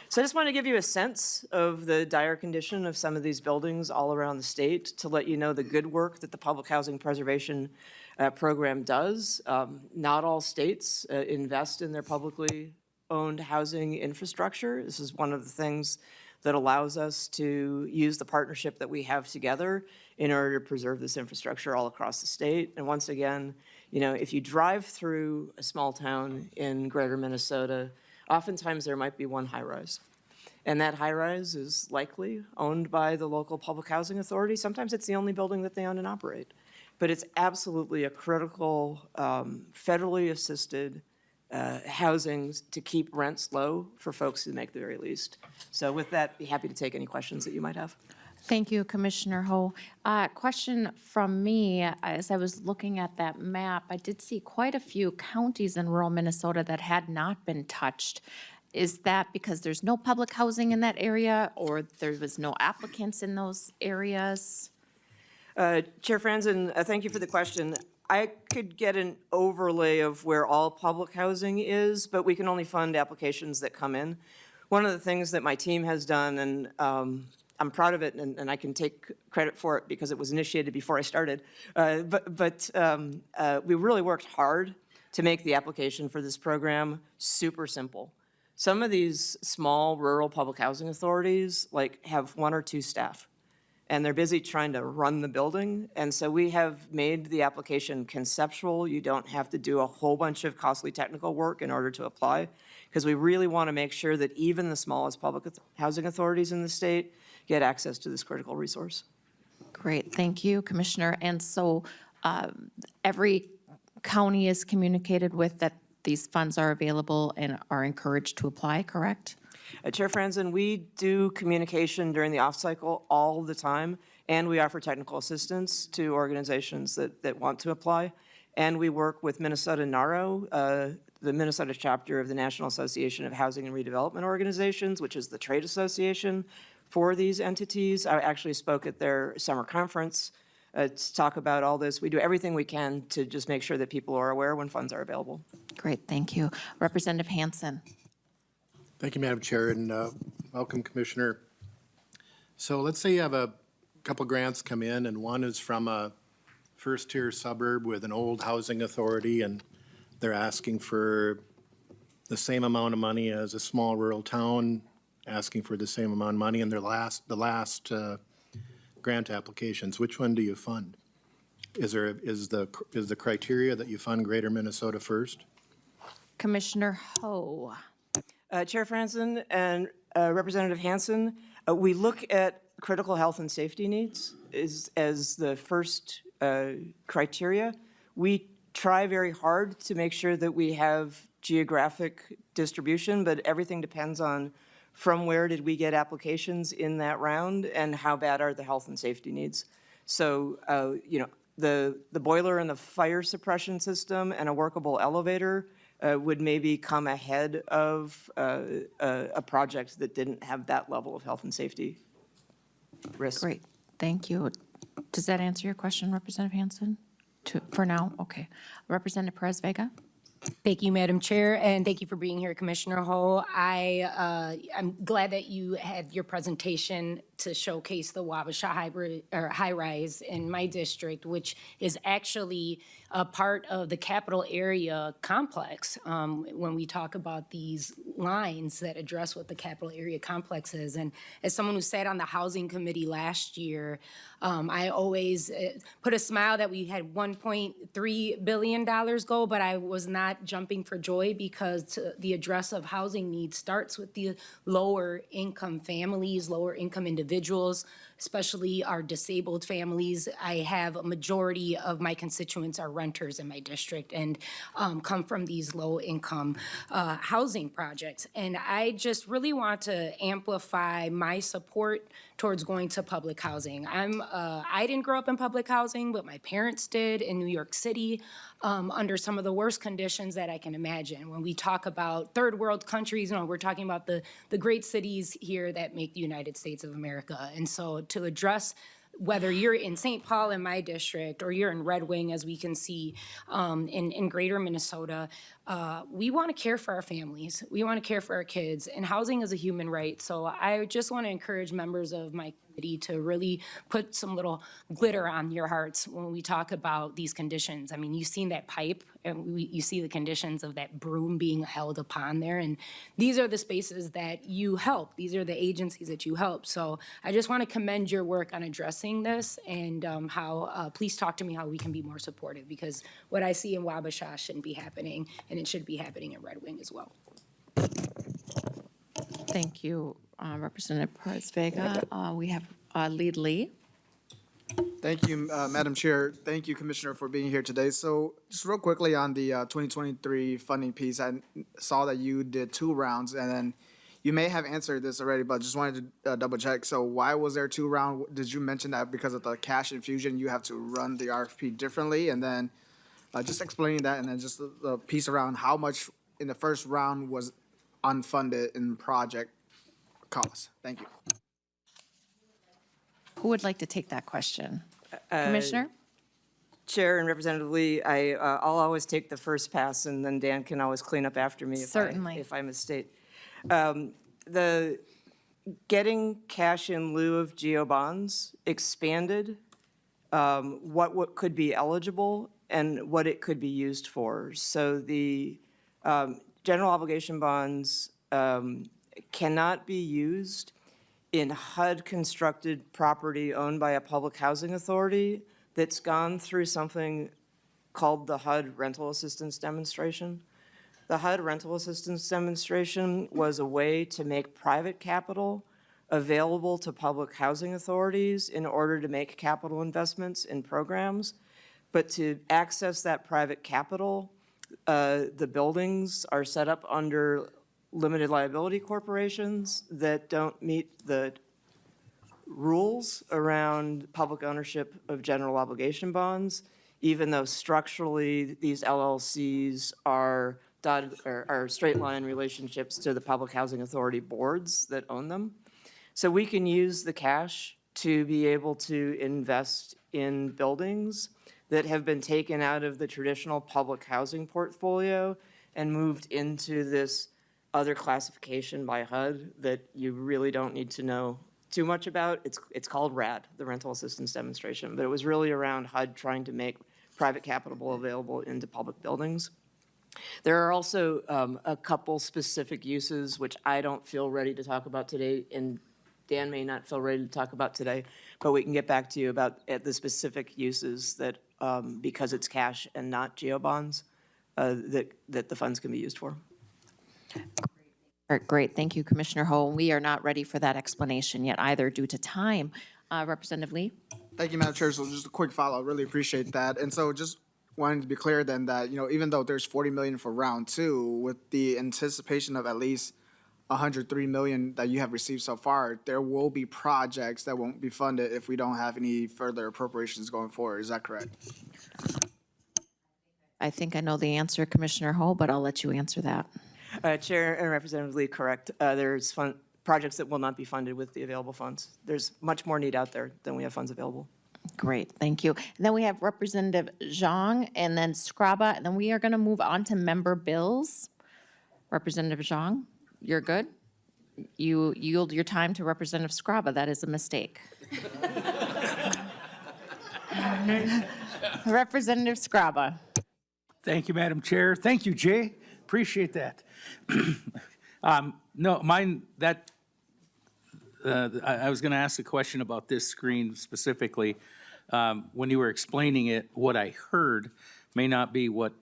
So I just want to give you a sense of the dire condition of some of these buildings all around the state to let you know the good work that the Public Housing Preservation program does. Not all states invest in their publicly owned housing infrastructure. This is one of the things that allows us to use the partnership that we have together in order to preserve this infrastructure all across the state. And once again, if you drive through a small town in greater Minnesota, oftentimes there might be one high-rise. And that high-rise is likely owned by the local public housing authority. Sometimes it's the only building that they own and operate. But it's absolutely a critical federally assisted housing to keep rents low for folks who make the very least. So with that, be happy to take any questions that you might have. Thank you, Commissioner Ho. Question from me, as I was looking at that map, I did see quite a few counties in rural Minnesota that had not been touched. Is that because there's no public housing in that area, or there was no applicants in those areas? Chair Franzen, thank you for the question. I could get an overlay of where all public housing is, but we can only fund applications that come in. One of the things that my team has done, and I'm proud of it, and I can take credit for it because it was initiated before I started, but we really worked hard to make the application for this program super simple. Some of these small rural public housing authorities like have 1 or 2 staff, and they're busy trying to run the building. And so we have made the application conceptual. You don't have to do a whole bunch of costly technical work in order to apply, because we really want to make sure that even the smallest public housing authorities in the state get access to this critical resource. Great, thank you, Commissioner. And so every county is communicated with that these funds are available and are encouraged to apply, correct? Chair Franzen, we do communication during the off-cycle all the time, and we offer technical assistance to organizations that want to apply. And we work with Minnesota NARO, the Minnesota chapter of the National Association of Housing and Redevelopment Organizations, which is the trade association for these entities. I actually spoke at their summer conference to talk about all this. We do everything we can to just make sure that people are aware when funds are available. Great, thank you. Representative Hansen. Thank you, Madam Chair, and welcome, Commissioner. So let's say you have a couple grants come in, and one is from a first-tier suburb with an old housing authority, and they're asking for the same amount of money as a small rural town, asking for the same amount of money in the last grant applications. Which one do you fund? Is the criteria that you fund Greater Minnesota first? Commissioner Ho. Chair Franzen and Representative Hansen, we look at critical health and safety needs as the first criteria. We try very hard to make sure that we have geographic distribution, but everything depends on from where did we get applications in that round and how bad are the health and safety needs. So, the boiler and the fire suppression system and a workable elevator would maybe come ahead of a project that didn't have that level of health and safety risk. Great, thank you. Does that answer your question, Representative Hansen? For now, okay. Representative Perez Vega? Thank you, Madam Chair, and thank you for being here, Commissioner Ho. I'm glad that you had your presentation to showcase the Wabasha high-rise in my district, which is actually a part of the capital area complex. When we talk about these lines that address what the capital area complex is, and as someone who sat on the housing committee last year, I always put a smile that we had $1.3 billion go, but I was not jumping for joy because the address of housing needs starts with the lower income families, lower income individuals, especially our disabled families. I have a majority of my constituents are renters in my district and come from these low income housing projects. And I just really want to amplify my support towards going to public housing. I didn't grow up in public housing, but my parents did in New York City under some of the worst conditions that I can imagine. When we talk about third world countries, we're talking about the great cities here that make the United States of America. And so to address whether you're in St. Paul in my district or you're in Red Wing, as we can see in greater Minnesota, we want to care for our families. We want to care for our kids, and housing is a human right. So I just want to encourage members of my committee to really put some little glitter on your hearts when we talk about these conditions. I mean, you've seen that pipe, and you see the conditions of that broom being held upon there, and these are the spaces that you help. These are the agencies that you help. So I just want to commend your work on addressing this, and please talk to me how we can be more supportive, because what I see in Wabasha shouldn't be happening, and it should be happening in Red Wing as well. Thank you, Representative Perez Vega. We have Lead Lee. Thank you, Madam Chair. Thank you, Commissioner, for being here today. So just real quickly on the 2023 funding piece, I saw that you did 2 rounds, and then you may have answered this already, but just wanted to double check. So why was there 2 rounds? Did you mention that because of the cash infusion, you have to run the RFP differently? And then just explaining that, and then just the piece around how much in the first round was unfunded in project costs. Thank you. Who would like to take that question? Commissioner? Chair and Representative Lee, I'll always take the first pass, and then Dan can always clean up after me Certainly. if I misstate. The getting cash in lieu of GO bonds expanded what could be eligible and what it could be used for. So the general obligation bonds cannot be used in HUD-constructed property owned by a public housing authority that's gone through something called the HUD Rental Assistance Demonstration. The HUD Rental Assistance Demonstration was a way to make private capital available to public housing authorities in order to make capital investments in programs. But to access that private capital, the buildings are set up under limited liability corporations that don't meet the rules around public ownership of general obligation bonds, even though structurally these LLCs are straight line relationships to the public housing authority boards that own them. So we can use the cash to be able to invest in buildings that have been taken out of the traditional public housing portfolio and moved into this other classification by HUD that you really don't need to know too much about. It's called RAD, the Rental Assistance Demonstration, but it was really around HUD trying to make private capital available into public buildings. There are also a couple specific uses which I don't feel ready to talk about today, and Dan may not feel ready to talk about today, but we can get back to you about the specific uses that, because it's cash and not geo bonds, that the funds can be used for. Great, thank you, Commissioner Ho. We are not ready for that explanation yet either due to time. Representative Lee? Thank you, Madam Chair. So just a quick follow-up, really appreciate that. And so just wanted to be clear then that, even though there's 40 million for round two, with the anticipation of at least 103 million that you have received so far, there will be projects that won't be funded if we don't have any further appropriations going forward. Is that correct? I think I know the answer, Commissioner Ho, but I'll let you answer that. Chair and Representative Lee, correct. There's projects that will not be funded with the available funds. There's much more need out there than we have funds available. Great, thank you. And then we have Representative Zhang and then Scraba, and then we are going to move on to member bills. Representative Zhang, you're good? You yield your time to Representative Scraba. That is a mistake. Representative Scraba. Thank you, Madam Chair. Thank you, Jay. Appreciate that. No, mine, I was going to ask a question about this screen specifically. When you were explaining it, what I heard may not be what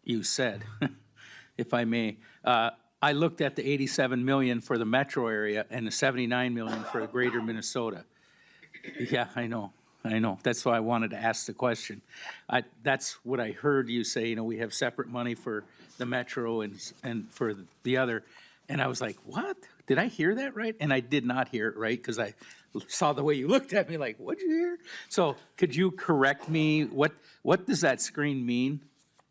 you said, if I may. I looked at the 87 million for the metro area and the 79 million for greater Minnesota. Yeah, I know. That's why I wanted to ask the question. That's what I heard you say, we have separate money for the metro and for the other. And I was like, what? Did I hear that right? And I did not hear it right because I saw the way you looked at me like, what'd you hear? So could you correct me? What does that screen mean?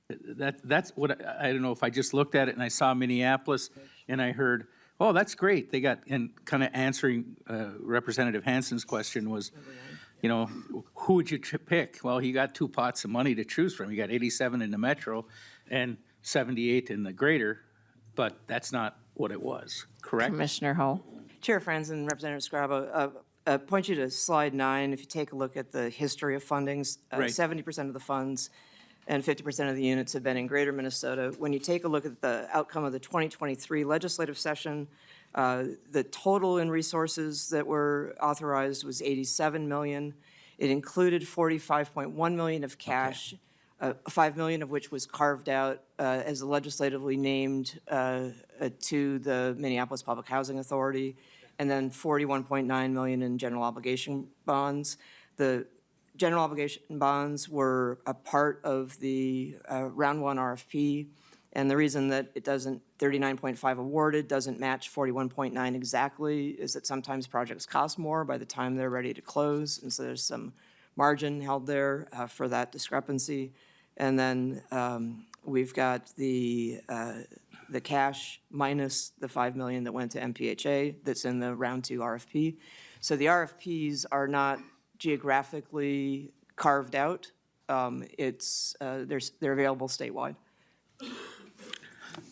That's what, I don't know if I just looked at it and I saw Minneapolis and I heard, oh, that's great. They got, and kind of answering Representative Hansen's question was, who would you pick? Well, he got two pots of money to choose from. He got 87 in the metro and 78 in the greater, but that's not what it was, correct? Commissioner Ho. Chair Franzen, Representative Scraba, point you to slide 9. If you take a look at the history of fundings, Right. 70% of the funds and 50% of the units have been in greater Minnesota. When you take a look at the outcome of the 2023 legislative session, the total in resources that were authorized was 87 million. It included 45.1 million of cash, 5 million of which was carved out as legislatively named to the Minneapolis Public Housing Authority, and then 41.9 million in general obligation bonds. The general obligation bonds were a part of the round 1 RFP, and the reason that it doesn't, 39.5 awarded doesn't match 41.9 exactly is that sometimes projects cost more by the time they're ready to close, and so there's some margin held there for that discrepancy. And then we've got the cash minus the 5 million that went to MPHA that's in the round 2 RFP. So the RFPs are not geographically carved out. They're available statewide.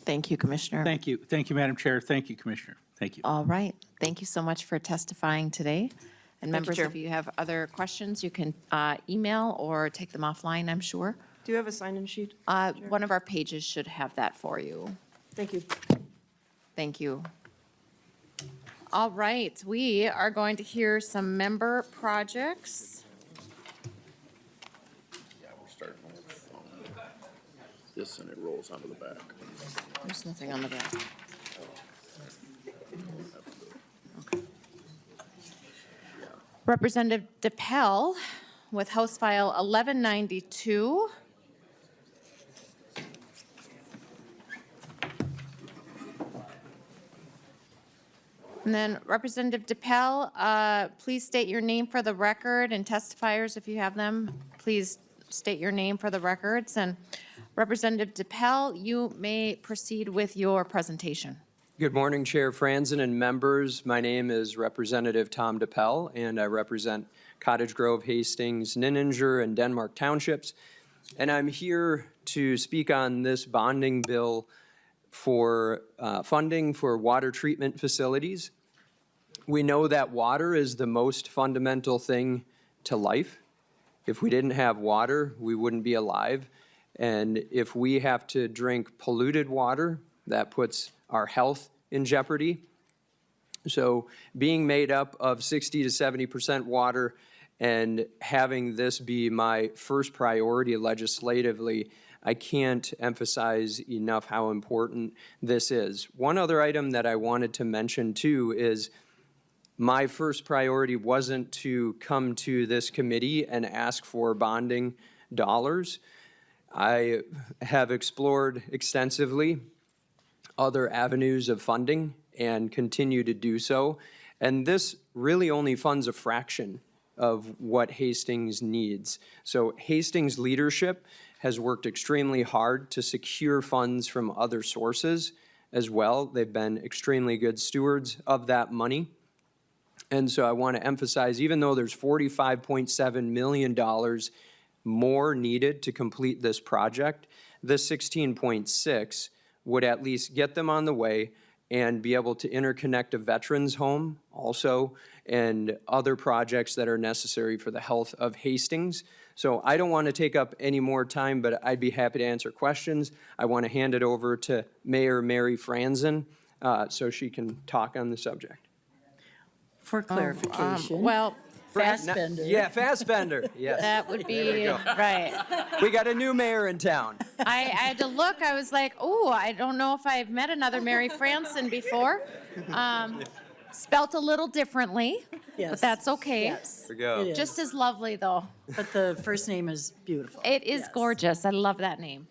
Thank you, Commissioner. Thank you, Madam Chair. Thank you, Commissioner. Thank you. All right. Thank you so much for testifying today. And members, Chair. if you have other questions, you can email or take them offline, I'm sure. Do you have a sign-in sheet? One of our pages should have that for you. Thank you. Thank you. All right, we are going to hear some member projects. Yeah, we're starting with this and it rolls onto the back. There's nothing on the back. Representative Dippel with House File 1192. And then Representative Dippel, please state your name for the record, and testifiers, if you have them, please state your name for the records. And Representative Dippel, you may proceed with your presentation. Good morning, Chair Franzen and members. My name is Representative Tom Dippel, and I represent Cottage Grove, Hastings, Ninninger, and Denmark Townships. And I'm here to speak on this bonding bill for funding for water treatment facilities. We know that water is the most fundamental thing to life. If we didn't have water, we wouldn't be alive. And if we have to drink polluted water, that puts our health in jeopardy. So being made up of 60 to 70% water and having this be my first priority legislatively, I can't emphasize enough how important this is. One other item that I wanted to mention too is my first priority wasn't to come to this committee and ask for bonding dollars. I have explored extensively other avenues of funding and continue to do so. And this really only funds a fraction of what Hastings needs. So Hastings leadership has worked extremely hard to secure funds from other sources as well. They've been extremely good stewards of that money. And so I want to emphasize, even though there's $45.7 million more needed to complete this project, this 16.6 would at least get them on the way and be able to interconnect a veterans home also and other projects that are necessary for the health of Hastings. So I don't want to take up any more time, but I'd be happy to answer questions. I want to hand it over to Mayor Mary Franzen so she can talk on the subject. For clarification. Well, Fast spender. Yeah, fast spender, yes. that would be, right. We got a new mayor in town. I had to look, I was like, oh, I don't know if I've met another Mary Franzen before. Spelt a little differently, but Yes. that's okay. Yes. There we go. It is. Just as lovely, though. But the first name is beautiful. It is Yes. gorgeous. I love that name.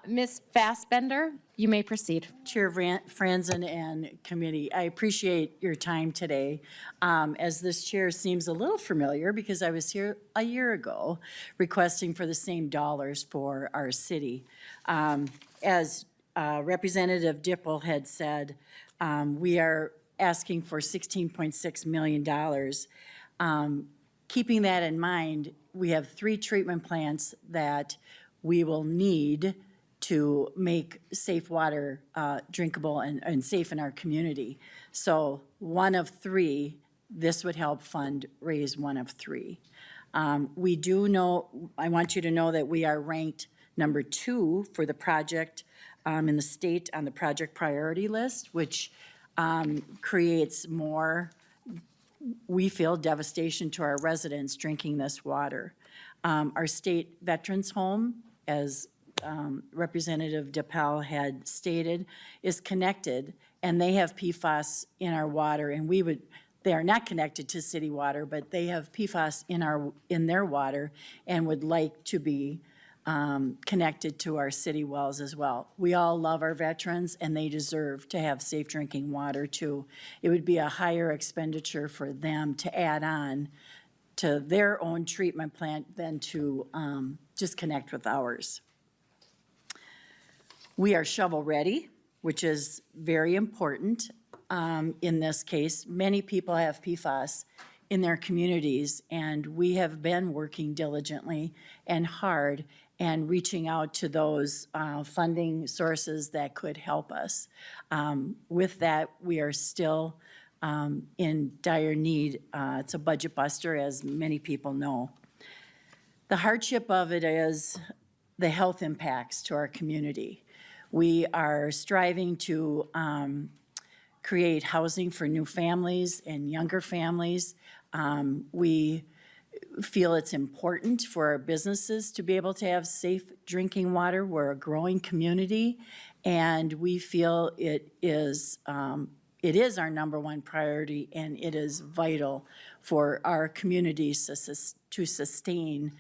Ms. Fassbender, you may proceed. Chair Franzen and committee, I appreciate your time today. As this chair seems a little familiar because I was here a year ago requesting for the same dollars for our city. As Representative Dippel had said, we are asking for $16.6 million. Keeping that in mind, we have 3 treatment plants that we will need to make safe water drinkable and safe in our community. So one of 3, this would help fund raise one of 3. We do know, I want you to know that we are ranked number 2 for the project in the state on the project priority list, which creates more, we feel, devastation to our residents drinking this water. Our state veterans home, as Representative Dippel had stated, is connected, and they have PFAS in our water, and they are not connected to city water, but they have PFAS in their water and would like to be connected to our city wells as well. We all love our veterans, and they deserve to have safe drinking water too. It would be a higher expenditure for them to add on to their own treatment plant than to just connect with ours. We are shovel-ready, which is very important in this case. Many people have PFAS in their communities, and we have been working diligently and hard and reaching out to those funding sources that could help us. With that, we are still in dire need. It's a budget buster, as many people know. The hardship of it is the health impacts to our community. We are striving to create housing for new families and younger families. We feel it's important for our businesses to be able to have safe drinking water. We're a growing community, and we feel it is our number one priority, and it is vital for our communities to sustain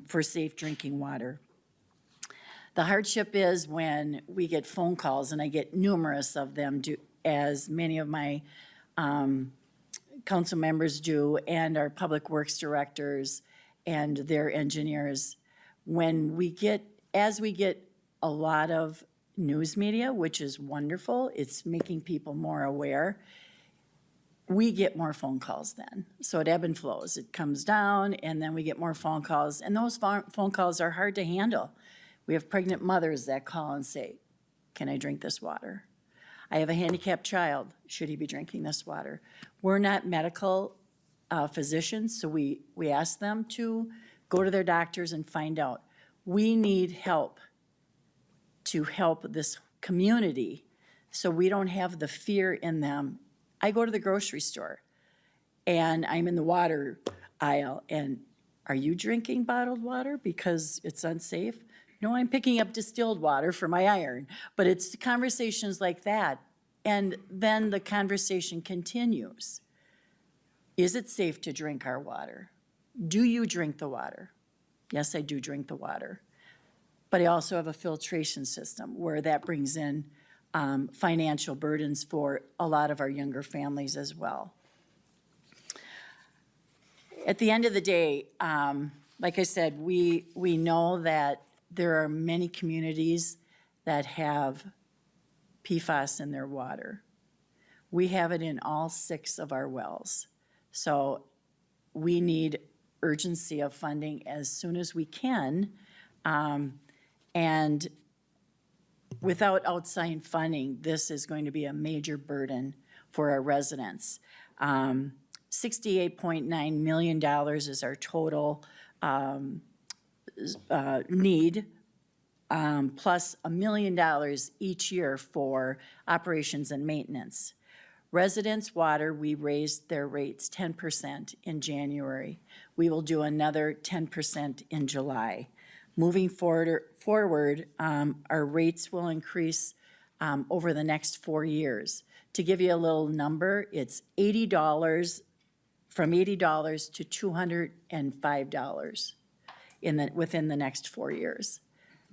for safe drinking water. The hardship is when we get phone calls, and I get numerous of them, as many of my council members do, and our public works directors and their engineers. As we get a lot of news media, which is wonderful, it's making people more aware, we get more phone calls then. So it ebb and flows. It comes down, and then we get more phone calls, and those phone calls are hard to handle. We have pregnant mothers that call and say, can I drink this water? I have a handicapped child. Should he be drinking this water? We're not medical physicians, so we ask them to go to their doctors and find out. We need help to help this community so we don't have the fear in them. I go to the grocery store and I'm in the water aisle, and are you drinking bottled water because it's unsafe? No, I'm picking up distilled water for my iron. But it's conversations like that. And then the conversation continues. Is it safe to drink our water? Do you drink the water? Yes, I do drink the water. But I also have a filtration system where that brings in financial burdens for a lot of our younger families as well. At the end of the day, like I said, we know that there are many communities that have PFAS in their water. We have it in all 6 of our wells. So we need urgency of funding as soon as we can. And without outside funding, this is going to be a major burden for our residents. $68.9 million is our total need, plus $1 million each year for operations and maintenance. Residents' water, we raised their rates 10% in January. We will do another 10% in July. Moving forward, our rates will increase over the next 4 years. To give you a little number, it's $80, from $80 to $205 within the next 4 years.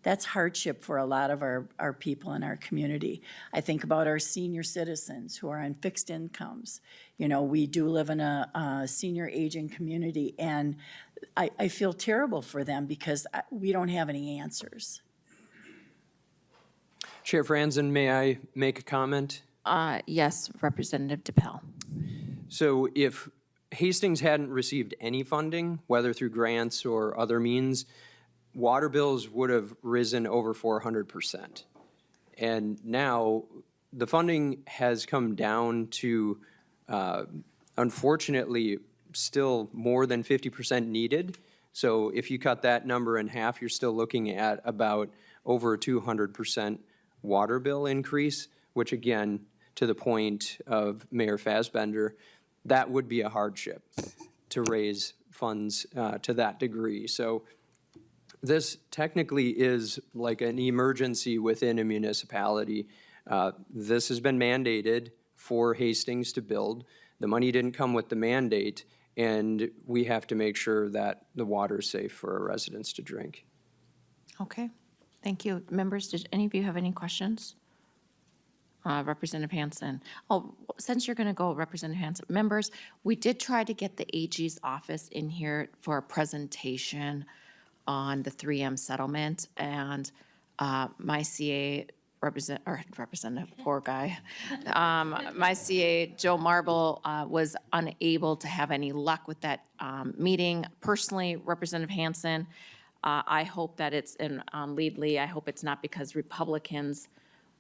That's hardship for a lot of our people in our community. I think about our senior citizens who are on fixed incomes. You know, we do live in a senior aging community, and I feel terrible for them because we don't have any answers. Chair Franzen, may I make a comment? Yes, Representative Dippel. So if Hastings hadn't received any funding, whether through grants or other means, water bills would have risen over 400%. And now the funding has come down to, unfortunately, still more than 50% needed. So if you cut that number in half, you're still looking at about over a 200% water bill increase, which again, to the point of Mayor Fassbender, that would be a hardship to raise funds to that degree. So this technically is like an emergency within a municipality. This has been mandated for Hastings to build. The money didn't come with the mandate, and we have to make sure that the water is safe for our residents to drink. Okay, thank you. Members, did any of you have any questions? Representative Hansen. Oh, since you're going to go, Representative Hansen, members, we did try to get the AG's office in here for a presentation on the 3M settlement, and my CA representative, poor guy, my CA, Joe Marble, was unable to have any luck with that meeting. Personally, Representative Hansen, I hope that it's in Leadley. I hope it's not because Republicans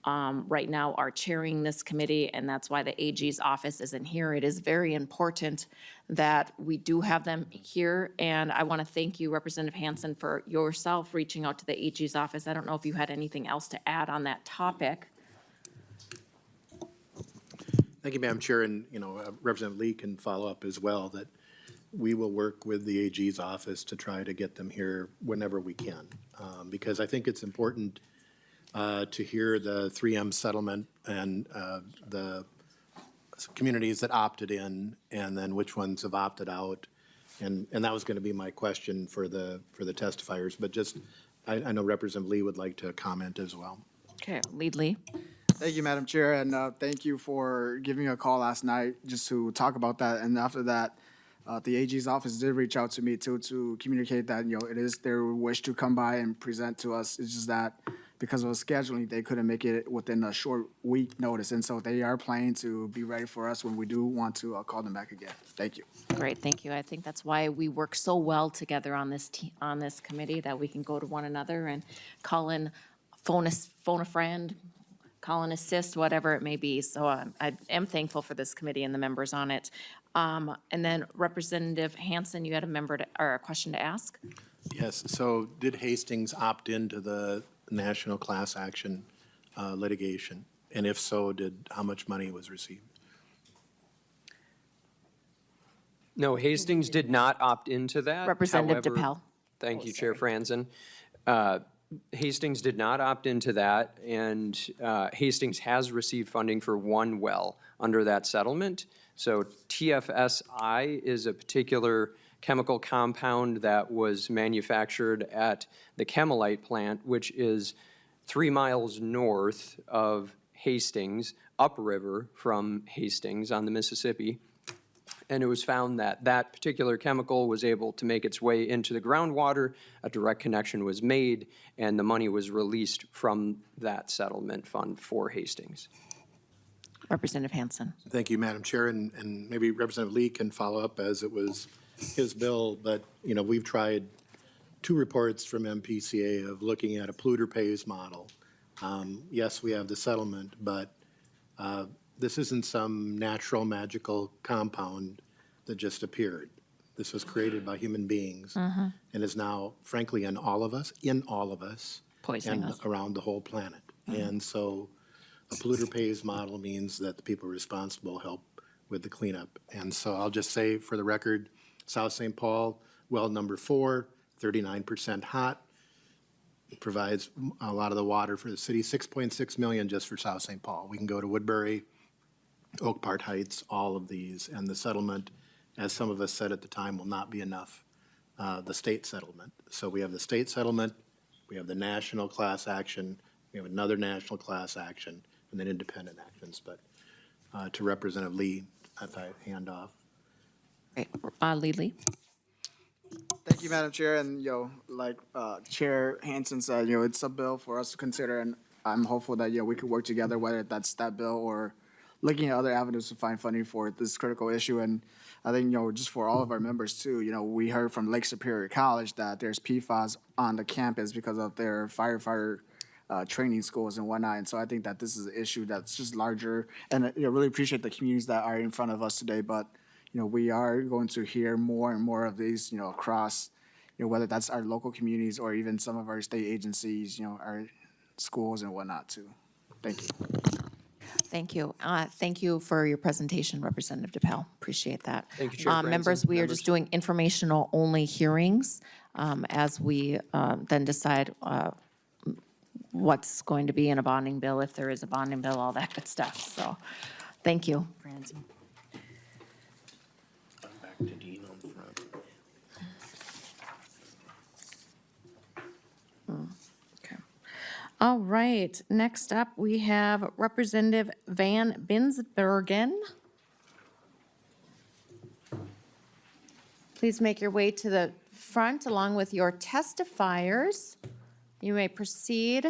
right now are chairing this committee, and that's why the AG's office isn't here. It is very important that we do have them here, and I want to thank you, Representative Hansen, for yourself reaching out to the AG's office. I don't know if you had anything else to add on that topic. Thank you, Madam Chair, and, Representative Lee can follow up as well, that we will work with the AG's office to try to get them here whenever we can. Because I think it's important to hear the 3M settlement and the communities that opted in, and then which ones have opted out. And that was going to be my question for the testifiers, but just, I know Representative Lee would like to comment as well. Okay, Lead Lee. Thank you, Madam Chair, and thank you for giving a call last night just to talk about that. And after that, the AG's office did reach out to me too to communicate that, it is their wish to come by and present to us. It's just that because of scheduling, they couldn't make it within a short week notice. And so they are planning to be ready for us when we do want to call them back again. Thank you. Great, thank you. I think that's why we work so well together on this on this committee, that we can go to one another and call in, phone a friend, call and assist, whatever it may be. So I am thankful for this committee and the members on it. And then Representative Hansen, you had a question to ask? Yes, so did Hastings opt into the national class action litigation? And if so, how much money was received? No, Hastings did not opt into that. Representative However- DePel. Thank you, Chair Franzen. Hastings did not opt into that, and Hastings has received funding for one well under that settlement. So TFSI is a particular chemical compound that was manufactured at the Chemelite plant, which is 3 miles north of Hastings, upriver from Hastings on the Mississippi. And it was found that that particular chemical was able to make its way into the groundwater, a direct connection was made, and the money was released from that settlement fund for Hastings. Representative Hansen. Thank you, Madam Chair, and maybe Representative Lee can follow up as it was his bill, but, we've tried 2 reports from MPCA of looking at a polluter pays model. Yes, we have the settlement, but this isn't some natural magical compound that just appeared. This was created by human beings and is now, frankly, in all of us, Poisoning and us. around the whole planet. And so a polluter pays model means that the people responsible help with the cleanup. And so I'll just say for the record, South St. Paul, well number 4, 39% hot, provides a lot of the water for the city, 6.6 million just for South St. Paul. We can go to Woodbury, Oak Park Heights, all of these, and the settlement, as some of us said at the time, will not be enough, the state settlement. So we have the state settlement, we have the national class action, we have another national class action, and then independent actions. But to Representative Lee, if I hand off. Great. Lead Lee. Thank you, Madam Chair, and, like Chair Hansen said, it's a bill for us to consider, and I'm hopeful that, we could work together, whether that's that bill or looking at other avenues to find funding for this critical issue. And I think, just for all of our members too, we heard from Lake Superior College that there's PFAS on the campus because of their firefighter training schools and whatnot. And so I think that this is an issue that's just larger, and I really appreciate the communities that are in front of us today. But, we are going to hear more and more of these, across, whether that's our local communities or even some of our state agencies, our schools and whatnot too. Thank you. Thank you. Thank you for your presentation, Representative DePel. Appreciate that. Thank you, Chair Franzen. Members, we are just doing informational only hearings as we then decide what's going to be in a bonding bill, if there is a bonding bill, all that good stuff. So, thank you. Franzen. Back to Dean on the front. Okay. All right. Next up, we have Representative Van BinsBergen. Please make your way to the front along with your testifiers. You may proceed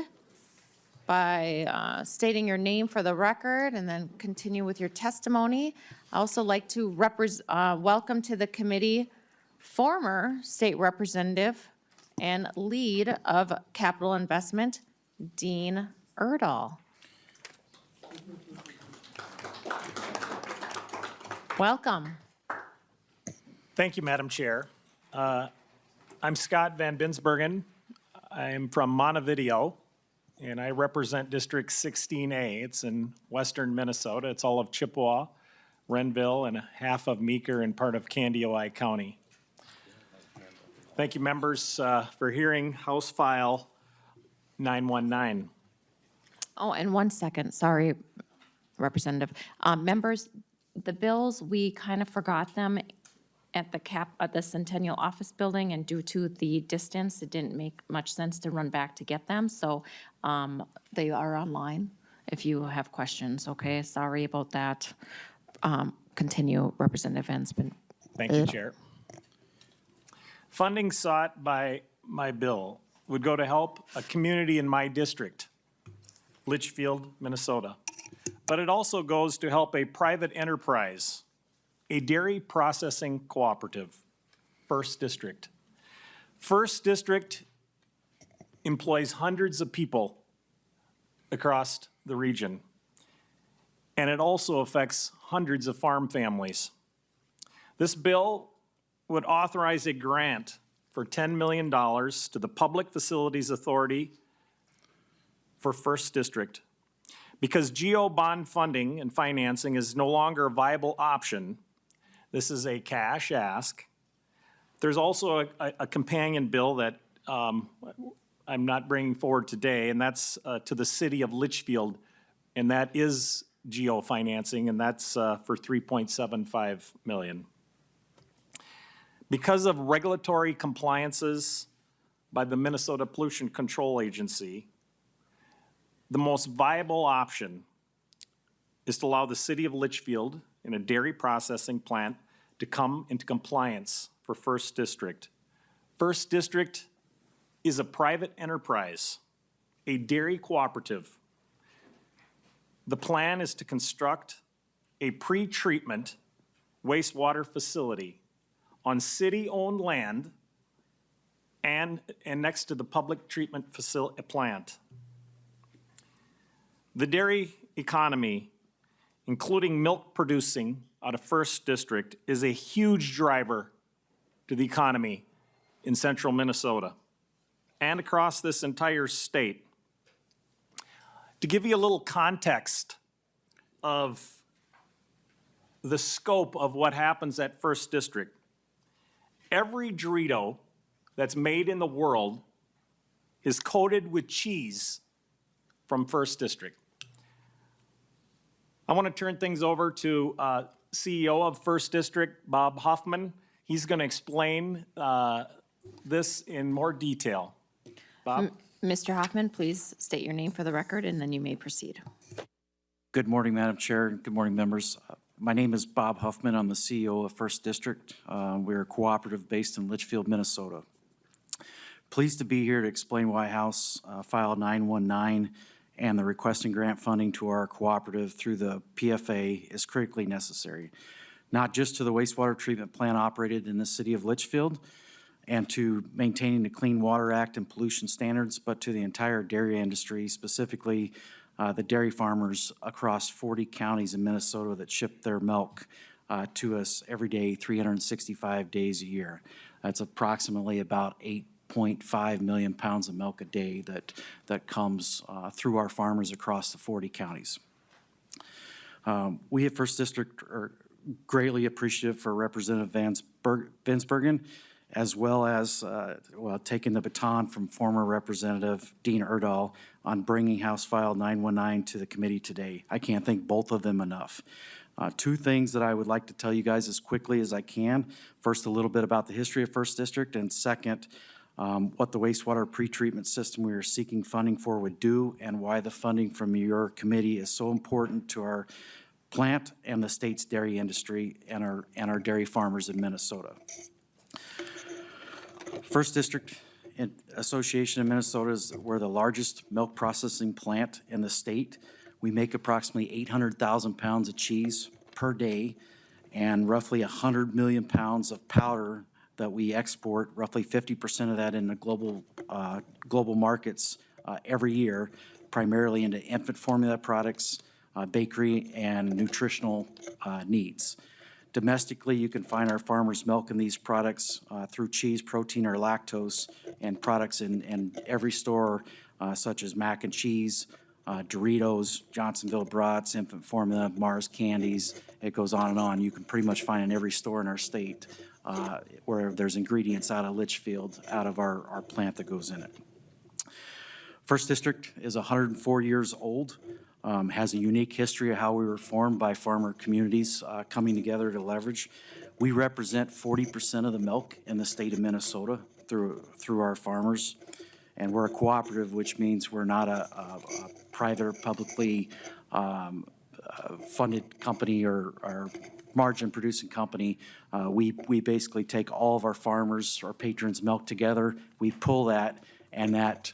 by stating your name for the record and then continue with your testimony. I also like to welcome to the committee former state representative and lead of capital investment, Dean Erdahl. Welcome. Thank you, Madam Chair. I'm Scott Van BinsBergen. I'm from Montevideo, and I represent District 16A. It's in western Minnesota. It's all of Chippewa, Renville, and half of Meeker and part of Candioi County. Thank you, members, for hearing House File 919. Oh, and 1 second, sorry, Representative. Members, the bills, we kind of forgot them at the Centennial Office Building, and due to the distance, it didn't make much sense to run back to get them, so they are online if you have questions, okay? Sorry about that. Continue, Representative Ensman. Thank you, Chair. Funding sought by my bill would go to help a community in my district, Litchfield, Minnesota. But it also goes to help a private enterprise, a dairy processing cooperative, First District. First District employs hundreds of people across the region, and it also affects hundreds of farm families. This bill would authorize a grant for $10 million to the Public Facilities Authority for First District. Because GO bond funding and financing is no longer a viable option, this is a cash ask. There's also a companion bill that I'm not bringing forward today, and that's to the city of Litchfield, and that is GO financing, and that's for $3.75 million. Because of regulatory compliances by the Minnesota Pollution Control Agency, the most viable option is to allow the city of Litchfield in a dairy processing plant to come into compliance for First District. First District is a private enterprise, a dairy cooperative. The plan is to construct a pretreatment wastewater facility on city-owned land and next to the public treatment plant. The dairy economy, including milk producing out of First District, is a huge driver to the economy in central Minnesota and across this entire state. To give you a little context of the scope of what happens at First District, every Dorito that's made in the world is coated with cheese from First District. I want to turn things over to CEO of First District, Bob Huffman. He's going to explain this in more detail. Bob? Mr. Hoffman, please state your name for the record, and then you may proceed. Good morning, Madam Chair, and good morning, members. My name is Bob Huffman. I'm the CEO of First District. We're a cooperative based in Litchfield, Minnesota. Pleased to be here to explain why House File 919 and the requesting grant funding to our cooperative through the PFA is critically necessary, not just to the wastewater treatment plant operated in the city of Litchfield and to maintaining the Clean Water Act and pollution standards, but to the entire dairy industry, specifically the dairy farmers across 40 counties in Minnesota that ship their milk to us every day, 365 days a year. That's approximately about 8.5 million pounds of milk a day that comes through our farmers across the 40 counties. We at First District are greatly appreciative for Representative BinsBergen, as well as taking the baton from former Representative Dean Erdahl on bringing House File 919 to the committee today. I can't thank both of them enough. Two things that I would like to tell you guys as quickly as I can. First, a little bit about the history of First District, and second, what the wastewater pretreatment system we are seeking funding for would do, and why the funding from your committee is so important to our plant and the state's dairy industry and our dairy farmers in Minnesota. First District Association in Minnesota we're the largest milk processing plant in the state. We make approximately 800,000 pounds of cheese per day and roughly 100 million pounds of powder that we export, roughly 50% of that in the global markets every year, primarily into infant formula products, bakery, and nutritional needs. Domestically, you can find our farmers' milk in these products through cheese, protein, or lactose, and products in every store such as mac and cheese, Doritos, Johnsonville Brats, infant formula, Mars candies. It goes on and on. You can pretty much find in every store in our state where there's ingredients out of Litchfield, out of our plant that goes in it. First District is 104 years old, has a unique history of how we were formed by farmer communities coming together to leverage. We represent 40% of the milk in the state of Minnesota through our farmers. And we're a cooperative, which means we're not a private or publicly funded company or margin-producing company. We basically take all of our farmers, our patrons' milk together, we pull that, and that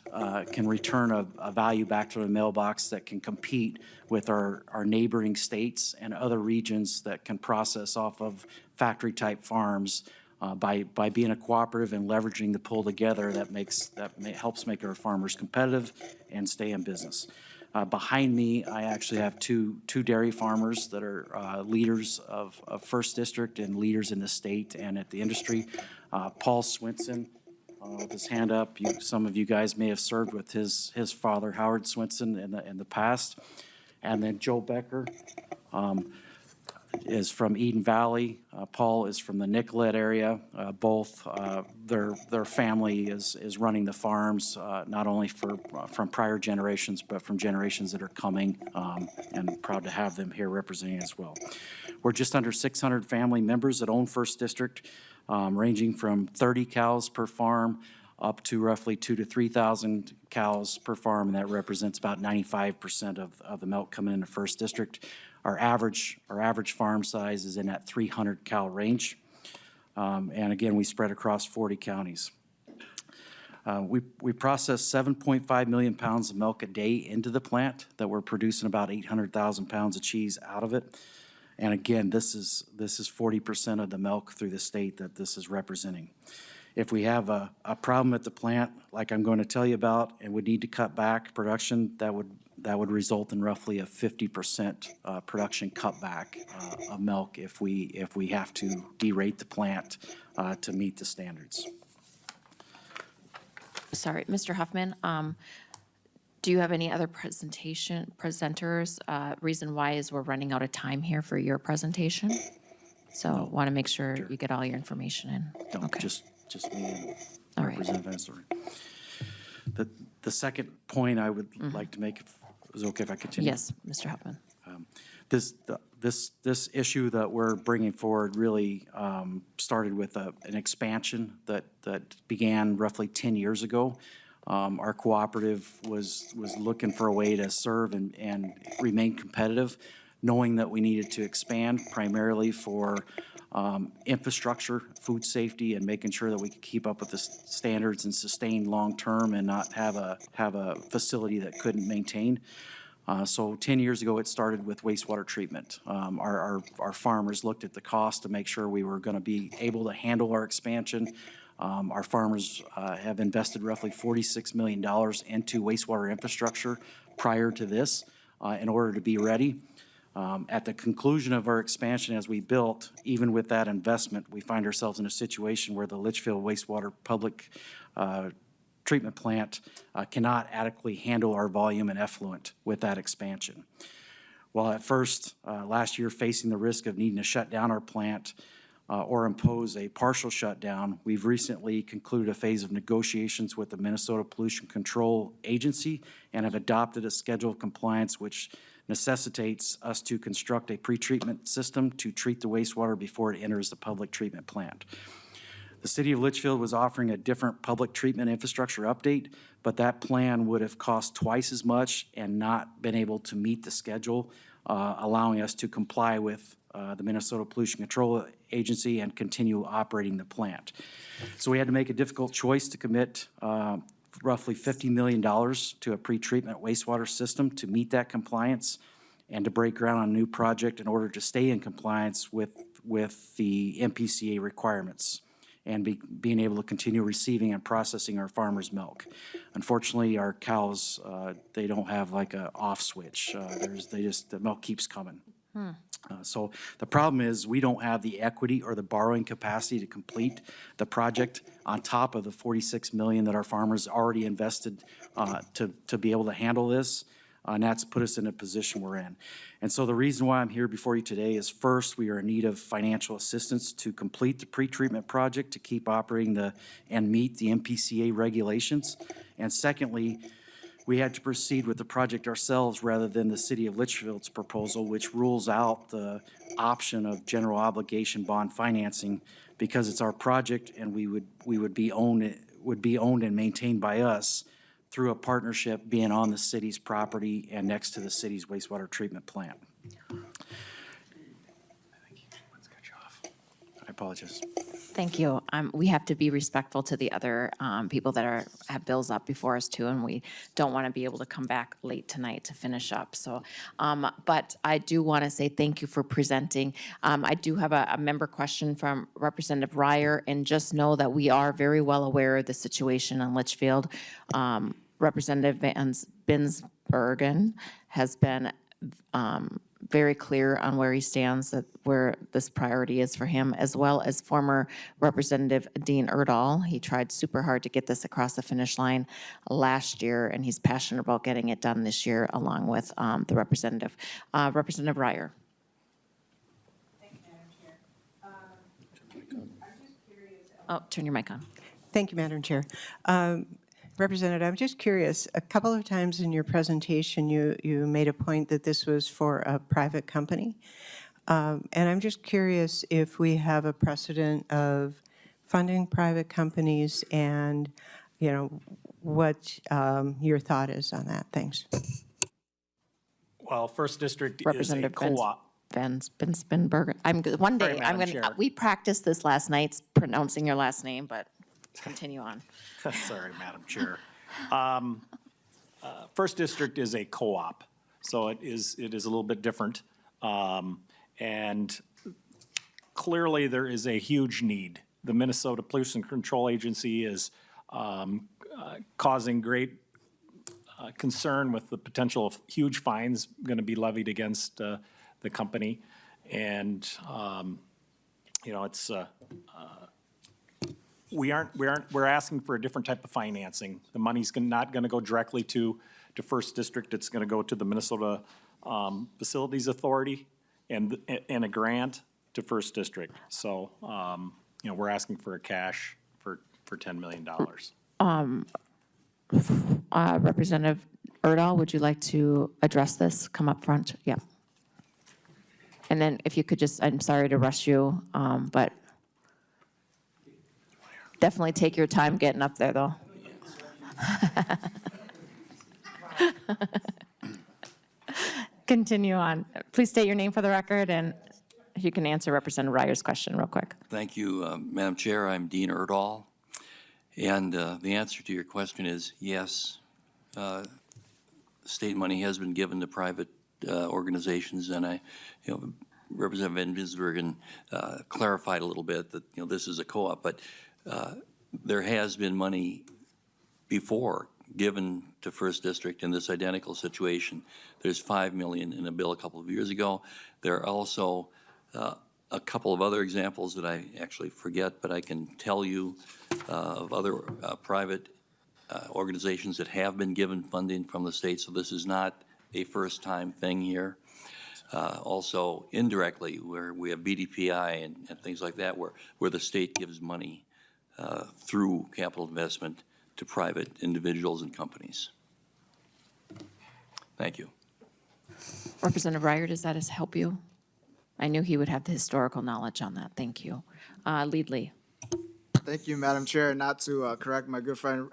can return a value back to the mailbox that can compete with our neighboring states and other regions that can process off of factory-type farms. By being a cooperative and leveraging the pull together, that helps make our farmers competitive and stay in business. Behind me, I actually have two dairy farmers that are leaders of First District and leaders in the state and at the industry. Paul Swinson, with his hand up, some of you guys may have served with his father, Howard Swinson, in the past. And then Joe Becker is from Eden Valley. Paul is from the Nicollet area. Both their family is running the farms, not only from prior generations, but from generations that are coming, and proud to have them here representing as well. We're just under 600 family members that own First District, ranging from 30 cows per farm up to roughly 2,000 to 3,000 cows per farm, and that represents about 95% of the milk coming into First District. Our average farm size is in that 300 cow range. And again, we spread across 40 counties. We process 7.5 million pounds of milk a day into the plant, that we're producing about 800,000 pounds of cheese out of it. And again, this is 40% of the milk through the state that this is representing. If we have a problem at the plant, like I'm going to tell you about, and would need to cut back production, that would result in roughly a 50% production cutback of milk if we have to derate the plant to meet the standards. Sorry, Mr. Huffman, do you have any other presenters? Reason why is we're running out of time here for your presentation. So want to make sure you get all your information in. No, Okay. Just me and All right. Representative Ansel. The second point I would like to make, is it okay if I continue? Yes, Mr. Huffman. This issue that we're bringing forward really started with an expansion that began roughly 10 years ago. Our cooperative was looking for a way to serve and remain competitive, knowing that we needed to expand primarily for infrastructure, food safety, and making sure that we could keep up with the standards and sustain long-term and not have a facility that couldn't maintain. So 10 years ago, it started with wastewater treatment. Our farmers looked at the cost to make sure we were going to be able to handle our expansion. Our farmers have invested roughly $46 million into wastewater infrastructure prior to this in order to be ready. At the conclusion of our expansion as we built, even with that investment, we find ourselves in a situation where the Litchfield wastewater public treatment plant cannot adequately handle our volume and effluent with that expansion. While at first, last year, facing the risk of needing to shut down our plant or impose a partial shutdown, we've recently concluded a phase of negotiations with the Minnesota Pollution Control Agency and have adopted a schedule of compliance which necessitates us to construct a pretreatment system to treat the wastewater before it enters the public treatment plant. The city of Litchfield was offering a different public treatment infrastructure update, but that plan would have cost twice as much and not been able to meet the schedule, allowing us to comply with the Minnesota Pollution Control Agency and continue operating the plant. So we had to make a difficult choice to commit roughly $50 million to a pretreatment wastewater system to meet that compliance and to break ground on a new project in order to stay in compliance with the MPCA requirements and being able to continue receiving and processing our farmers' milk. Unfortunately, our cows, they don't have like a off switch. The milk keeps coming. So the problem is, we don't have the equity or the borrowing capacity to complete the project on top of the 46 million that our farmers already invested to be able to handle this. And that's put us in a position we're in. And so the reason why I'm here before you today is, first, we are in need of financial assistance to complete the pretreatment project to keep operating and meet the MPCA regulations. And secondly, we had to proceed with the project ourselves rather than the city of Litchfield's proposal, which rules out the option of general obligation bond financing because it's our project and we would be owned and maintained by us through a partnership being on the city's property and next to the city's wastewater treatment plant. I apologize. Thank you. We have to be respectful to the other people that have bills up before us too, and we don't want to be able to come back late tonight to finish up. So, but I do want to say thank you for presenting. I do have a member question from Representative Ryer, and just know that we are very well aware of the situation in Litchfield. Representative BinsBergen has been very clear on where he stands, that where this priority is for him, as well as former Representative Dean Erdahl. He tried super hard to get this across the finish line last year, and he's passionate about getting it done this year, along with the representative. Representative Ryer. Thank you, Madam Chair. I'm just curious. Oh, turn your mic on. Thank you, Madam Chair. Representative, I'm just curious, a couple of times in your presentation, you made a point that this was for a private company. And I'm just curious if we have a precedent of funding private companies and, you know, what your thought is on that. Thanks. Well, First District is a Representative co-op. BinsBergen. One day, Sorry, Madam Chair. we practiced this last night, pronouncing your last name, but continue on. Sorry, Madam Chair. First District is a co-op, so it is a little bit different. And clearly, there is a huge need. The Minnesota Pollution Control Agency is causing great concern with the potential of huge fines going to be levied against the company. And, you know, it's we're asking for a different type of financing. The money's not going to go directly to First District. It's going to go to the Minnesota Facilities Authority and a grant to First District. So, you know, we're asking for a cash for $10 million. Representative Erdahl, would you like to address this? Come up front. Yeah. And then if you could just, I'm sorry to rush you, but definitely take your time getting up there, though. Continue on. Please state your name for the record, and if you can answer Representative Ryer's question real quick. Thank you, Madam Chair. I'm Dean Erdahl. And the answer to your question is yes. State money has been given to private organizations, and Representative BinsBergen clarified a little bit that, you know, this is a co-op, but there has been money before given to First District in this identical situation. There's $5 million in a bill a couple of years ago. There are also a couple of other examples that I actually forget, but I can tell you of other private organizations that have been given funding from the state, so this is not a first-time thing here. Also indirectly, where we have BDPI and things like that, where the state gives money through capital investment to private individuals and companies. Thank you. Representative Ryer, does that help you? I knew he would have the historical knowledge on that. Thank you. Leadley. Thank you, Madam Chair. Not to correct my good friend,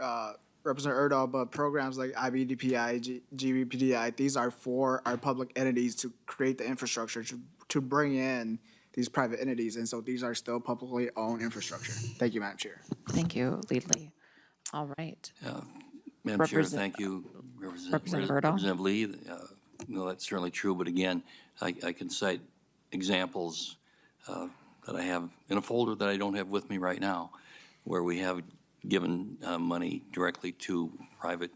Representative Erdahl, but programs like IBDPI, GBPDI, these are for our public entities to create the infrastructure to bring in these private entities. And so these are still publicly owned infrastructure. Thank you, Madam Chair. Thank you, Leadley. All right. Madam Chair, thank you, Representative Lee. No, that's certainly true, but again, I can cite examples that I have in a folder that I don't have with me right now, where we have given money directly to private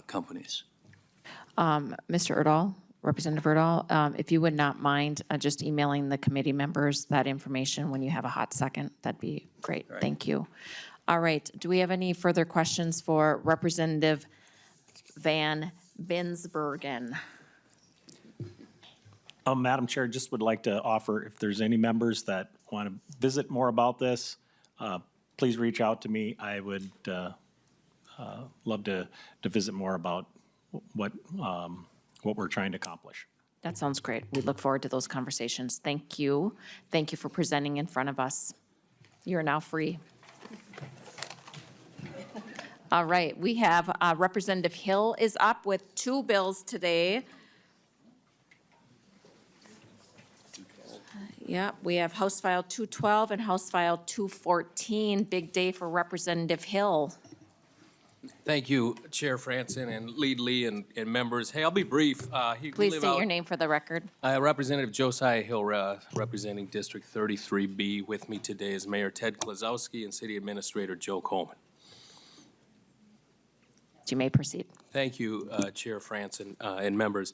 companies. Mr. Erdahl, Representative Erdahl, if you would not mind just emailing the committee members that information when you have a hot second, that'd be great. Thank you. All right, do we have any further questions for Representative Van BinsBergen? Madam Chair, just would like to offer, if there's any members that want to visit more about this, please reach out to me. I would love to visit more about what we're trying to accomplish. That sounds great. We look forward to those conversations. Thank you. Thank you for presenting in front of us. You're now free. All right, we have Representative Hill is up with 2 bills today. Yeah, we have House File 212 and House File 214. Big day for Representative Hill. Thank you, Chair Franson and Lead Lee and members. Hey, I'll be brief. Please state your name for the record. Representative Josiah Hill, representing District 33B. With me today is Mayor Ted Klazowski and City Administrator Joe Coleman. You may proceed. Thank you, Chair Franson and members.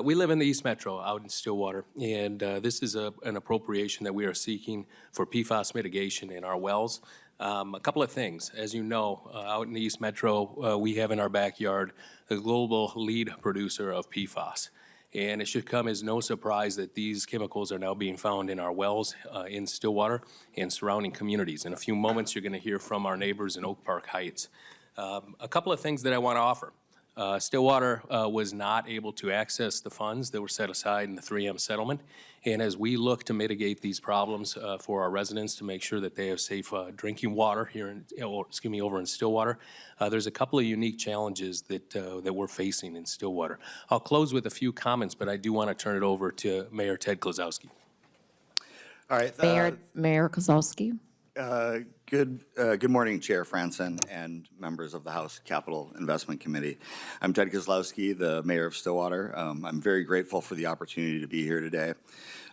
We live in the East Metro out in Stillwater, and this is an appropriation that we are seeking for PFAS mitigation in our wells. A couple of things. As you know, out in the East Metro, we have in our backyard the global lead producer of PFAS. And it should come as no surprise that these chemicals are now being found in our wells in Stillwater and surrounding communities. In a few moments, you're going to hear from our neighbors in Oak Park Heights. A couple of things that I want to offer. Stillwater was not able to access the funds that were set aside in the 3M settlement. And as we look to mitigate these problems for our residents to make sure that they have safe drinking water here over in Stillwater, there's a couple of unique challenges that we're facing in Stillwater. I'll close with a few comments, but I do want to turn it over to Mayor Ted Klazowski. All right. Mayor Kozlowski. Good morning, Chair Franson and members of the House Capital Investment Committee. I'm Ted Kozlowski, the mayor of Stillwater. I'm very grateful for the opportunity to be here today.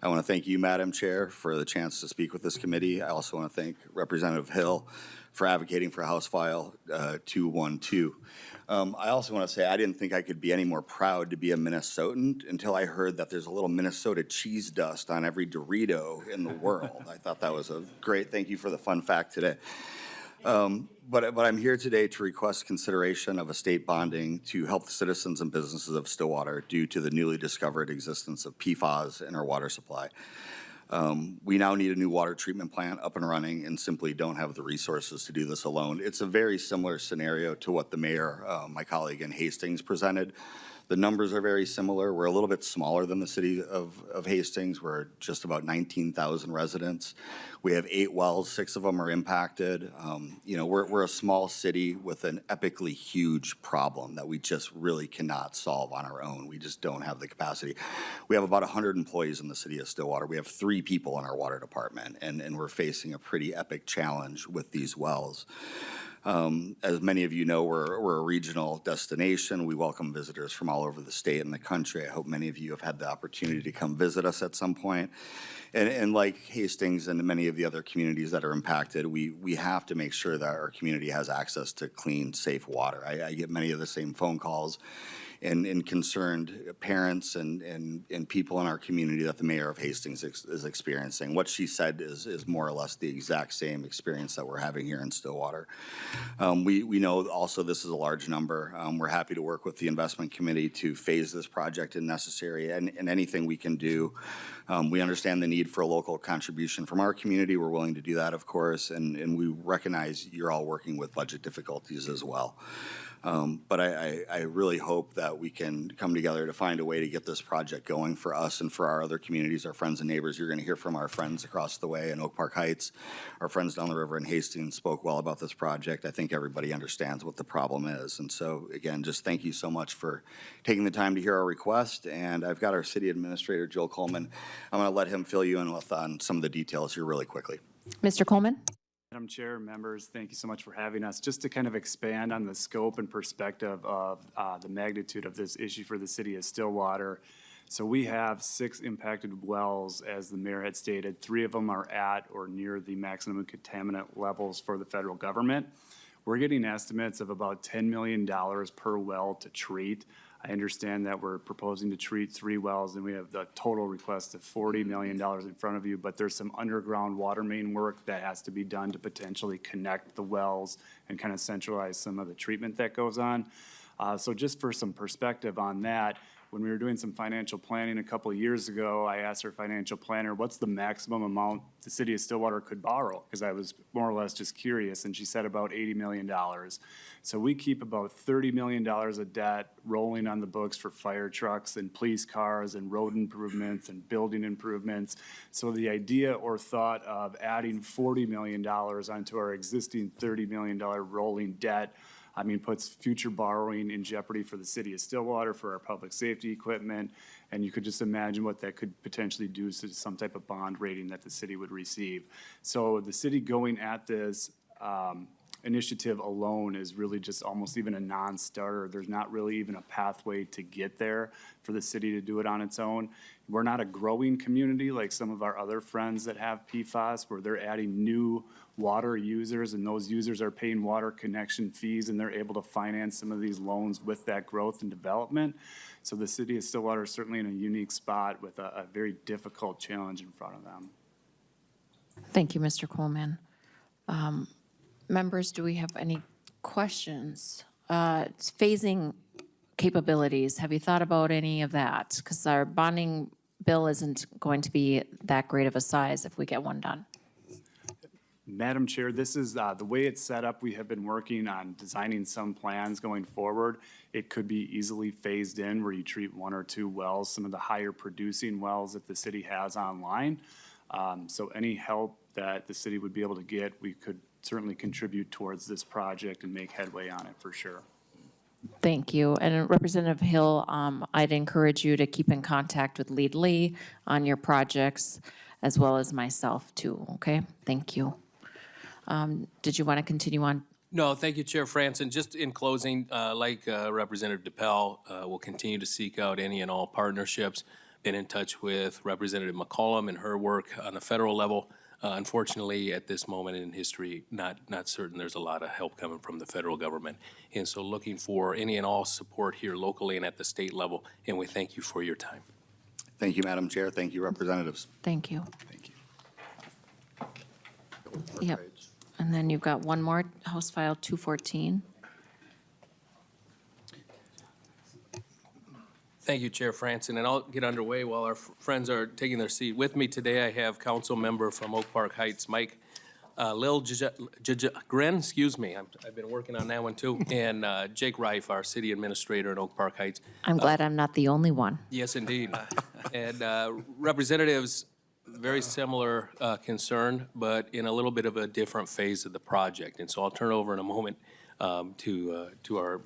I want to thank you, Madam Chair, for the chance to speak with this committee. I also want to thank Representative Hill for advocating for House File 212. I also want to say I didn't think I could be any more proud to be a Minnesotan until I heard that there's a little Minnesota cheese dust on every Dorito in the world. I thought that was a great, thank you for the fun fact today. But I'm here today to request consideration of a state bonding to help the citizens and businesses of Stillwater due to the newly discovered existence of PFAS in our water supply. We now need a new water treatment plant up and running and simply don't have the resources to do this alone. It's a very similar scenario to what the mayor, my colleague in Hastings, presented. The numbers are very similar. We're a little bit smaller than the city of Hastings. We're just about 19,000 residents. We have 8 wells, 6 of them are impacted. We're a small city with an epically huge problem that we just really cannot solve on our own. We just don't have the capacity. We have about 100 employees in the city of Stillwater. We have 3 people in our water department, and we're facing a pretty epic challenge with these wells. As many of you know, we're a regional destination. We welcome visitors from all over the state and the country. I hope many of you have had the opportunity to come visit us at some point. And like Hastings and many of the other communities that are impacted, we have to make sure that our community has access to clean, safe water. I get many of the same phone calls and concerned parents and people in our community that the mayor of Hastings is experiencing. What she said is more or less the exact same experience that we're having here in Stillwater. We know also this is a large number. We're happy to work with the investment committee to phase this project if necessary and anything we can do. We understand the need for a local contribution from our community. We're willing to do that, of course, and we recognize you're all working with budget difficulties as well. But I really hope that we can come together to find a way to get this project going for us and for our other communities, our friends and neighbors. You're going to hear from our friends across the way in Oak Park Heights. Our friends down the river in Hastings spoke well about this project. I think everybody understands what the problem is. And so, again, just thank you so much for taking the time to hear our request. And I've got our city administrator, Joel Coleman. I'm going to let him fill you in on some of the details here really quickly. Mr. Coleman? Madam Chair, members, thank you so much for having us. Just to kind of expand on the scope and perspective of the magnitude of this issue for the city of Stillwater. So we have 6 impacted wells, as the mayor had stated. 3 of them are at or near the maximum contaminant levels for the federal government. We're getting estimates of about $10 million per well to treat. I understand that we're proposing to treat 3 wells, and we have the total request of $40 million in front of you, but there's some underground water main work that has to be done to potentially connect the wells and kind of centralize some of the treatment that goes on. So just for some perspective on that, when we were doing some financial planning a couple of years ago, I asked our financial planner, what's the maximum amount the city of Stillwater could borrow? Because I was more or less just curious, and she said about $80 million. So we keep about $30 million of debt rolling on the books for fire trucks and police cars and road improvements and building improvements. So the idea or thought of adding $40 million onto our existing $30 million rolling debt, I mean, puts future borrowing in jeopardy for the city of Stillwater, for our public safety equipment, and you could just imagine what that could potentially do to some type of bond rating that the city would receive. So the city going at this initiative alone is really just almost even a non-starter. There's not really even a pathway to get there for the city to do it on its own. We're not a growing community like some of our other friends that have PFAS, where they're adding new water users, and those users are paying water connection fees, and they're able to finance some of these loans with that growth and development. So the city of Stillwater is certainly in a unique spot with a very difficult challenge in front of them. Thank you, Mr. Coleman. Members, do we have any questions? It's phasing capabilities, have you thought about any of that? Because our bonding bill isn't going to be that great of a size if we get one done. Madam Chair, this is the way it's set up. We have been working on designing some plans going forward. It could be easily phased in where you treat 1 or 2 wells, some of the higher producing wells that the city has online. So any help that the city would be able to get, we could certainly contribute towards this project and make headway on it for sure. Thank you. And Representative Hill, I'd encourage you to keep in contact with Lead Lee on your projects, as well as myself too, okay? Thank you. Did you want to continue on? No, thank you, Chair Franson. Just in closing, like Representative Dippel, we'll continue to seek out any and all partnerships. Been in touch with Representative McCollum and her work on the federal level. Unfortunately, at this moment in history, not certain there's a lot of help coming from the federal government. And so looking for any and all support here locally and at the state level, and we thank you for your time. Thank you, Madam Chair. Thank you, representatives. Thank you. Thank you. Yep. And then you've got one more, House File 214. Thank you, Chair Franson, and I'll get underway while our friends are taking their seat. With me today, I have Council Member from Oak Park Heights, Mike Liljegren, excuse me, I've been working on that one too, and Jake Reif, our City Administrator in Oak Park Heights. I'm glad I'm not the only one. Yes, indeed. And Representatives, very similar concern, but in a little bit of a different phase of the project. And so I'll turn over in a moment to our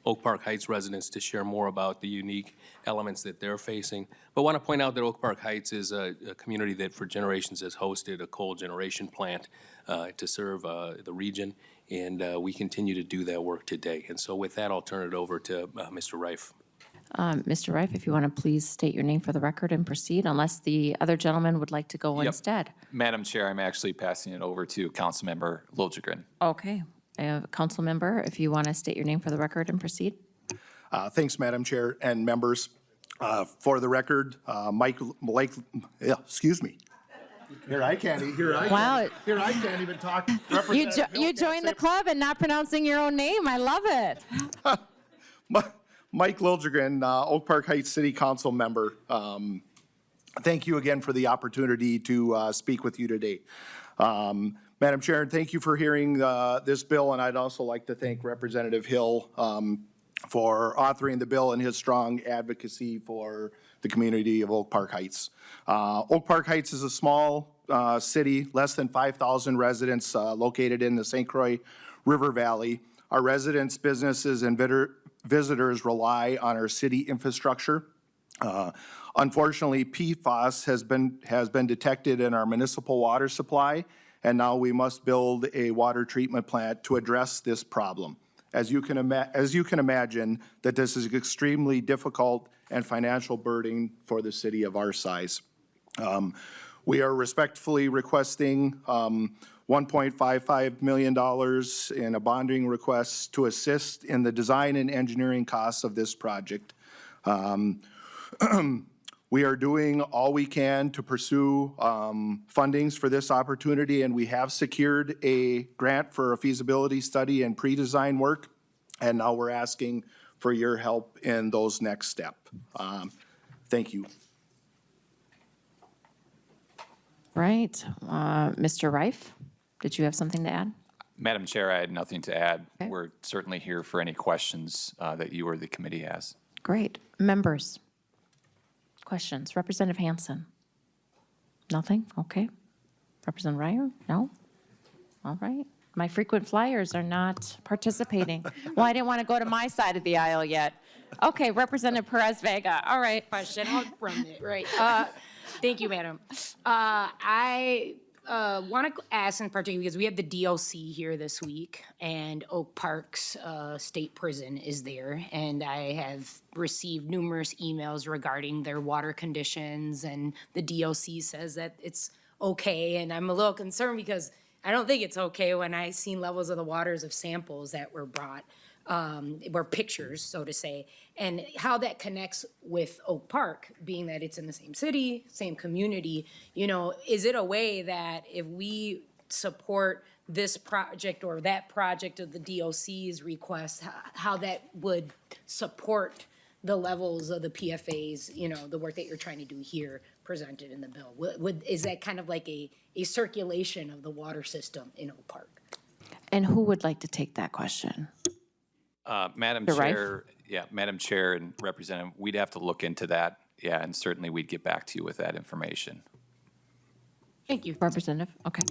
Oak Park Heights residents to share more about the unique elements that they're facing. But want to point out that Oak Park Heights is a community that for generations has hosted a coal generation plant to serve the region, and we continue to do that work today. And so with that, I'll turn it over to Mr. Reif. Mr. Reif, if you want to please state your name for the record and proceed, unless the other gentleman would like to go instead. Madam Chair, I'm actually passing it over to Councilmember Liljegren. Okay. Council member, if you want to state your name for the record and proceed. Thanks, Madam Chair and members. For the record, excuse me. Here I can't even talk. You joined the club and not pronouncing your own name. I love it. Mike Liljegren, Oak Park Heights City Council member. Thank you again for the opportunity to speak with you today. Madam Chair, thank you for hearing this bill, and I'd also like to thank Representative Hill for authoring the bill and his strong advocacy for the community of Oak Park Heights. Oak Park Heights is a small city, less than 5,000 residents located in the St. Croix River Valley. Our residents, businesses, and visitors rely on our city infrastructure. Unfortunately, PFAS has been detected in our municipal water supply, and now we must build a water treatment plant to address this problem. As you can imagine, that this is extremely difficult and financial burden for the city of our size. We are respectfully requesting $1.55 million in a bonding request to assist in the design and engineering costs of this project. We are doing all we can to pursue fundings for this opportunity, and we have secured a grant for a feasibility study and pre-design work, and now we're asking for your help in those next steps. Thank you. Right. Mr. Reif, did you have something to add? Madam Chair, I had nothing to add. Okay. We're certainly here for any questions that you or the committee has. Great. Members? Questions? Representative Hansen? Nothing? Okay. Representative Ryer? No? All right. My frequent flyers are not participating. Well, I didn't want to go to my side of the aisle yet. Okay, Representative Perez Vega. All right. Question, I'll run it, right. Thank you, madam. I want to ask in particular, because we have the DLC here this week, and Oak Park's State Prison is there, and I have received numerous emails regarding their water conditions, and the DLC says that it's okay, and I'm a little concerned because I don't think it's okay when I seen levels of the waters of samples that were brought, were pictures, so to say, and how that connects with Oak Park, being that it's in the same city, same community. You know, is it a way that if we support this project or that project of the DOC's request, how that would support the levels of the PFAS, you know, the work that you're trying to do here presented in the bill? Is that kind of like a circulation of the water system in Oak Park? And who would like to take that question? Madam Mr. Reif? Chair, Madam Chair and Representative, we'd have to look into that. Yeah, and certainly we'd get back to you with that information. Thank you. Representative, okay.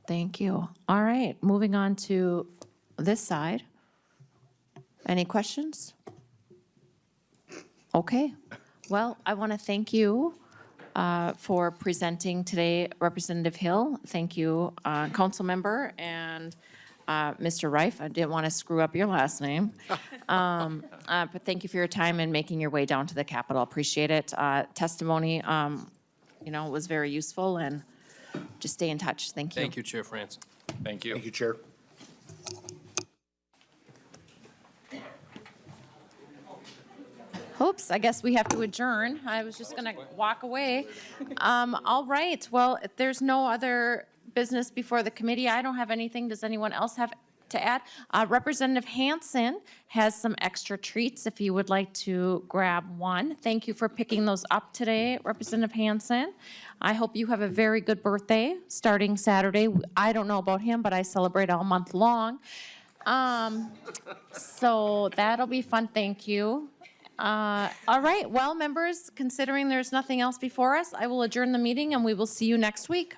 Thank you. All right, moving on to this side. Any questions? Okay. Well, I want to thank you for presenting today, Representative Hill. Thank you, council member, and Mr. Reif. I didn't want to screw up your last name. But thank you for your time and making your way down to the Capitol. Appreciate it. Testimony, you know, was very useful, and just stay in touch. Thank you. Thank you, Chair Francis. Thank you. Thank you, Chair. Oops, I guess we have to adjourn. I was just going to walk away. All right, well, if there's no other business before the committee, I don't have anything. Does anyone else have to add? Representative Hansen has some extra treats if you would like to grab one. Thank you for picking those up today, Representative Hansen. I hope you have a very good birthday starting Saturday. I don't know about him, but I celebrate all month long. So that'll be fun. Thank you. All right, well, members, considering there's nothing else before us, I will adjourn the meeting and we will see you next week.